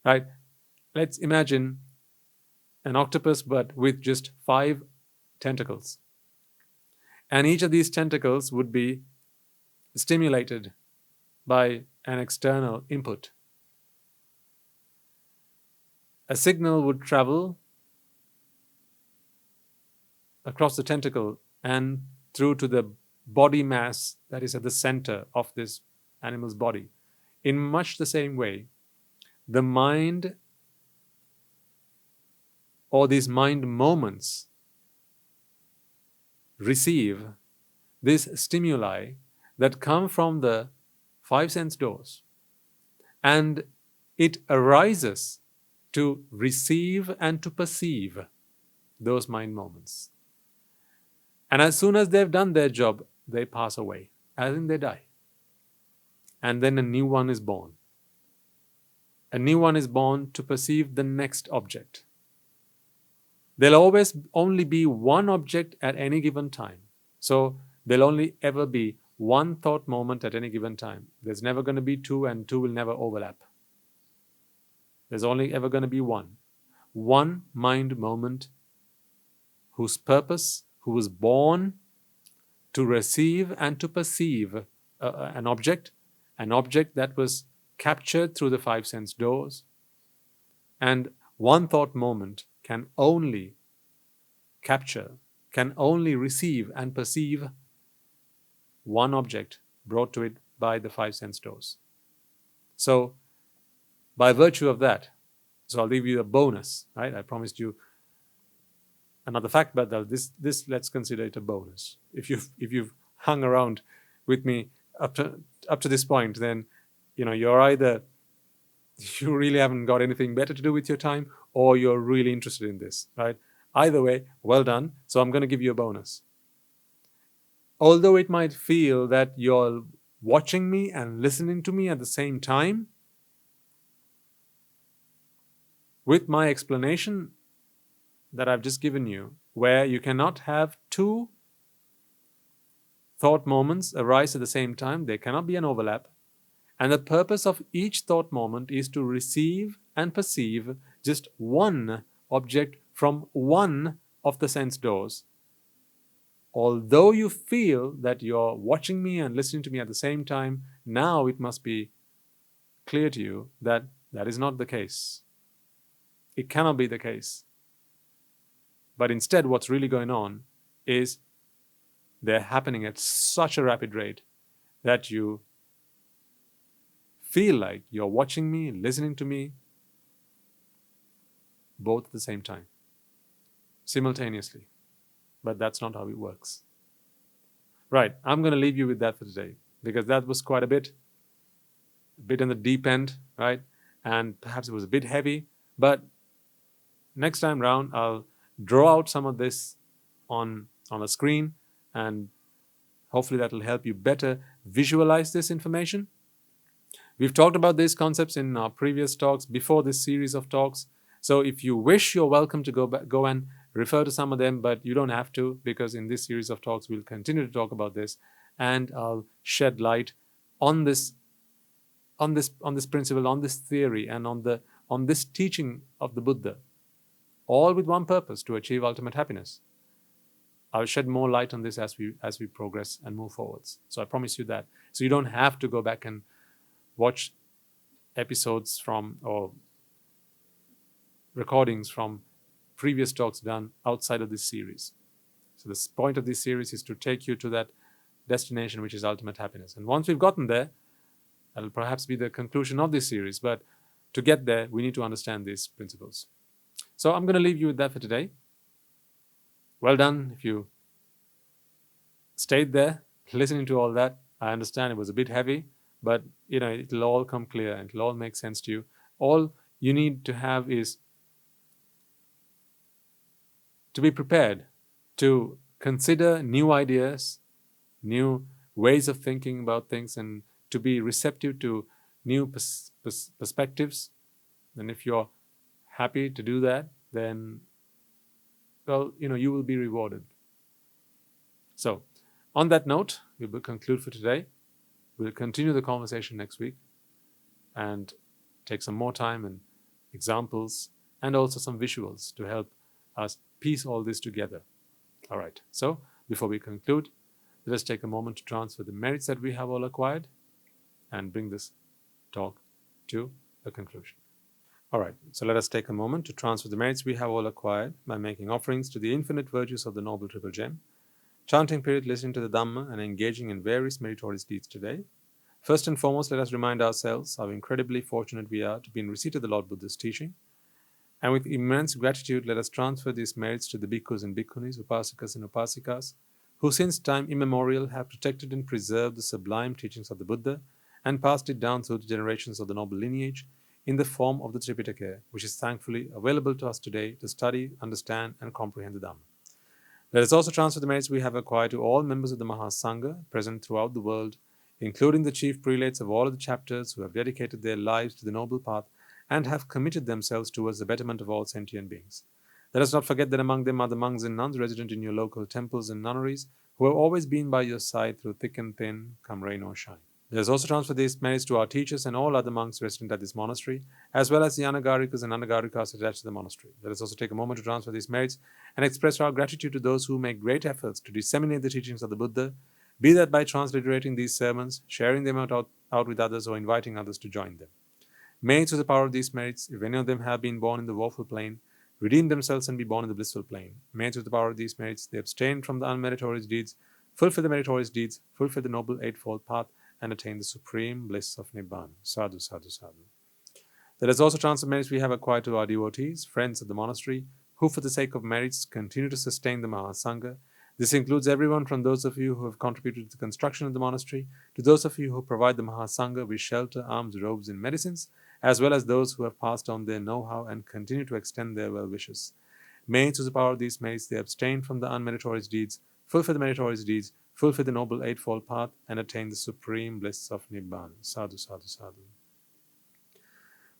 right? Let's imagine an octopus, but with just 5 tentacles. And each of these tentacles would be stimulated by an external input. A signal would travel across the tentacle and through to the body mass that is at the center of this animal's body. In much the same way, the mind, or these mind moments, receive these stimuli that come from the 5 sense doors, and it arises to receive and to perceive those mind moments. And as soon as they've done their job, they pass away, as in they die. And then a new one is born. A new one is born to perceive the next object. There'll always only be one object at any given time. So there'll only ever be one thought moment at any given time. There's never going to be 2, and 2 will never overlap. There's only ever going to be one. One mind moment whose purpose, who was born to receive and to perceive an object that was captured through the 5 sense doors. And one thought moment can only capture, can only receive and perceive one object brought to it by the 5 sense doors. So, by virtue of that, so I'll leave you a bonus, right? I promised you another fact, but this let's consider it a bonus. If you've hung around with me up to this point, then you're either you really haven't got anything better to do with your time, or you're really interested in this, right? Either way, well done. So I'm going to give you a bonus. Although it might feel that you're watching me and listening to me at the same time, with my explanation that I've just given you, where you cannot have 2 thought moments arise at the same time, there cannot be an overlap, and the purpose of each thought moment is to receive and perceive just one object from one of the sense doors. Although you feel that you're watching me and listening to me at the same time, now it must be clear to you that that is not the case. It cannot be the case. But instead, what's really going on is they're happening at such a rapid rate that you feel like you're watching me, listening to me, both at the same time, simultaneously. But that's not how it works. Right, I'm going to leave you with that for today, because that was quite a bit in the deep end, right? And perhaps it was a bit heavy, but next time round, I'll draw out some of this on a screen, and hopefully that will help you better visualize this information. We've talked about these concepts in our previous talks, before this series of talks. So if you wish, you're welcome to go and refer to some of them, but you don't have to, because in this series of talks, we'll continue to talk about this, and I'll shed light on this principle, on this theory, and on this teaching of the Buddha, all with one purpose: to achieve ultimate happiness. I'll shed more light on this as we progress and move forwards. So I promise you that. So you don't have to go back and watch episodes from or recordings from previous talks done outside of this series. So the point of this series is to take you to that destination, which is ultimate happiness. And once we've gotten there, that'll perhaps be the conclusion of this series. But to get there, we need to understand these principles. So I'm going to leave you with that for today. Well done if you stayed there listening to all that. I understand it was a bit heavy, but it'll all come clear and it'll all make sense to you. All you need to have is to be prepared to consider new ideas, new ways of thinking about things and to be receptive to new perspectives. And if you're happy to do that, then, well, you will be rewarded. So, on that note, we will conclude for today. We'll continue the conversation next week and take some more time and examples and also some visuals to help us piece all this together. All right, so before we conclude, let us take a moment to transfer the merits that we have all acquired and bring this talk to a conclusion. All right, so let us take a moment to transfer the merits we have all acquired by making offerings to the infinite virtues of the Noble Triple Gem, chanting period, listening to the Dhamma, and engaging in various meritorious deeds today. First and foremost, let us remind ourselves how incredibly fortunate we are to be in receipt of the Lord Buddha's teaching. And with immense gratitude, let us transfer these merits to the bhikkhus and bhikkhunis, upasakas and upasikas, who since time immemorial have protected and preserved the sublime teachings of the Buddha and passed it down through the generations of the noble lineage in the form of the Tripitaka, which is thankfully available to us today to study, understand, and comprehend the Dhamma. Let us also transfer the merits we have acquired to all members of the Mahasangha present throughout the world, including the chief prelates of all of the chapters who have dedicated their lives to the noble path and have committed themselves towards the betterment of all sentient beings. Let us not forget that among them are the monks and nuns resident in your local temples and nunneries who have always been by your side through thick and thin, come rain or shine. Let us also transfer these merits to our teachers and all other monks resident at this monastery, as well as the Anagarikas and Anagarikas attached to the monastery. Let us also take a moment to transfer these merits and express our gratitude to those who make great efforts to disseminate the teachings of the Buddha, be that by transliterating these sermons, sharing them out with others, or inviting others to join them. May, through the power of these merits, if any of them have been born in the woeful plane, redeem themselves and be born in the blissful plane. May, through the power of these merits, they abstain from the unmeritorious deeds, fulfill the meritorious deeds, fulfill the noble eightfold path, and attain the supreme bliss of Nibbana. Sadhu, sadhu, sadhu. Let us also transfer merits we have acquired to our devotees, friends of the monastery, who for the sake of merits continue to sustain the Mahasangha. This includes everyone from those of you who have contributed to the construction of the monastery, to those of you who provide the Mahasangha with shelter, alms, robes, and medicines, as well as those who have passed on their know-how and continue to extend their well wishes. May, through the power of these merits, they abstain from the unmeritorious deeds, fulfill the meritorious deeds, fulfill the noble eightfold path, and attain the supreme bliss of Nibbana. Sadhu, sadhu, sadhu.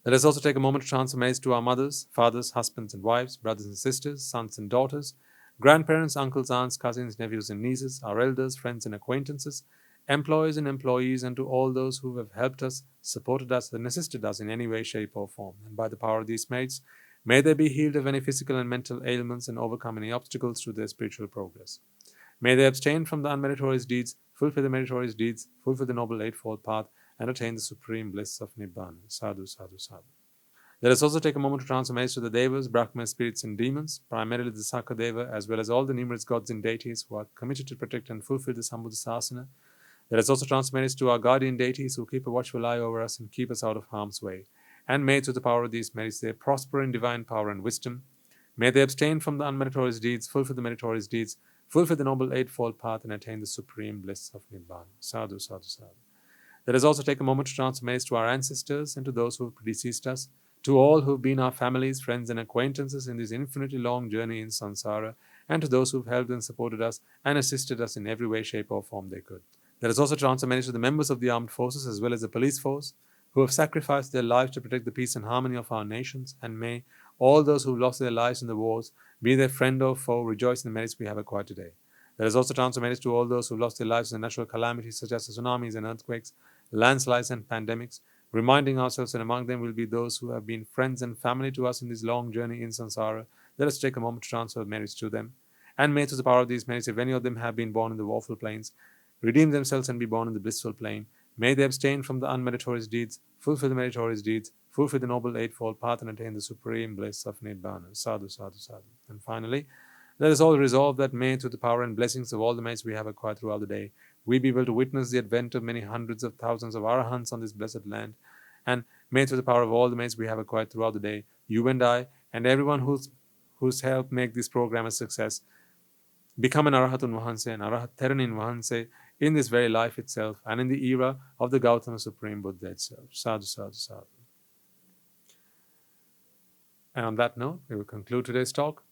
Let us also take a moment to transfer merits to our mothers, fathers, husbands and wives, brothers and sisters, sons and daughters, grandparents, uncles, aunts, cousins, nephews and nieces, our elders, friends and acquaintances, employers and employees, and to all those who have helped us, supported us, and assisted us in any way, shape, or form. And by the power of these merits, may they be healed of any physical and mental ailments and overcome any obstacles through their spiritual progress. May they abstain from the unmeritorious deeds, fulfill the meritorious deeds, fulfill the noble eightfold path, and attain the supreme bliss of Nibbana. Sadhu, sadhu, sadhu. Let us also take a moment to transfer merits to the Devas, Brahmas, spirits, and demons, primarily the Sakadeva, as well as all the numerous gods and deities who are committed to protect and fulfill the Sambuddhasasana. Let us also transfer merits to our guardian deities who keep a watchful eye over us and keep us out of harm's way. And may, through the power of these merits, they prosper in divine power and wisdom. May they abstain from the unmeritorious deeds, fulfill the meritorious deeds, fulfill the noble eightfold path, and attain the supreme bliss of Nibbana. Sadhu, sadhu, sadhu. Let us also take a moment to transfer merits to our ancestors and to those who have predeceased us, to all who have been our families, friends, and acquaintances in this infinitely long journey in samsara, and to those who have helped and supported us and assisted us in every way, shape, or form they could. Let us also transfer merits to the members of the armed forces as well as the police force, who have sacrificed their lives to protect the peace and harmony of our nations, and may all those who lost their lives in the wars, be their friend or foe, rejoice in the merits we have acquired today. Let us also transfer merits to all those who lost their lives in natural calamities such as tsunamis and earthquakes, landslides and pandemics, reminding ourselves that among them will be those who have been friends and family to us in this long journey in samsara. Let us take a moment to transfer merits to them. And may, through the power of these merits, if any of them have been born in the woeful plains, redeem themselves and be born in the blissful plane. May they abstain from the unmeritorious deeds, fulfill the meritorious deeds, fulfill the noble eightfold path, and attain the supreme bliss of Nibbana. Sadhu, sadhu, sadhu. And finally, let us all resolve that may, through the power and blessings of all the merits we have acquired throughout the day, we be able to witness the advent of many hundreds of thousands of arahants on this blessed land. And may, through the power of all the merits we have acquired throughout the day, you and I, and everyone who's helped make this program a success, become an Arahatun Vahanse, an Arahat Theranin Vahanse, in this very life itself, and in the era of the Gautama Supreme Buddha itself. Sadhu, sadhu, sadhu. And on that note, we will conclude today's talk.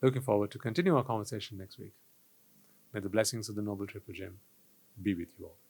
Looking forward to continue our conversation next week. May the blessings of the Noble Triple Gem be with you all.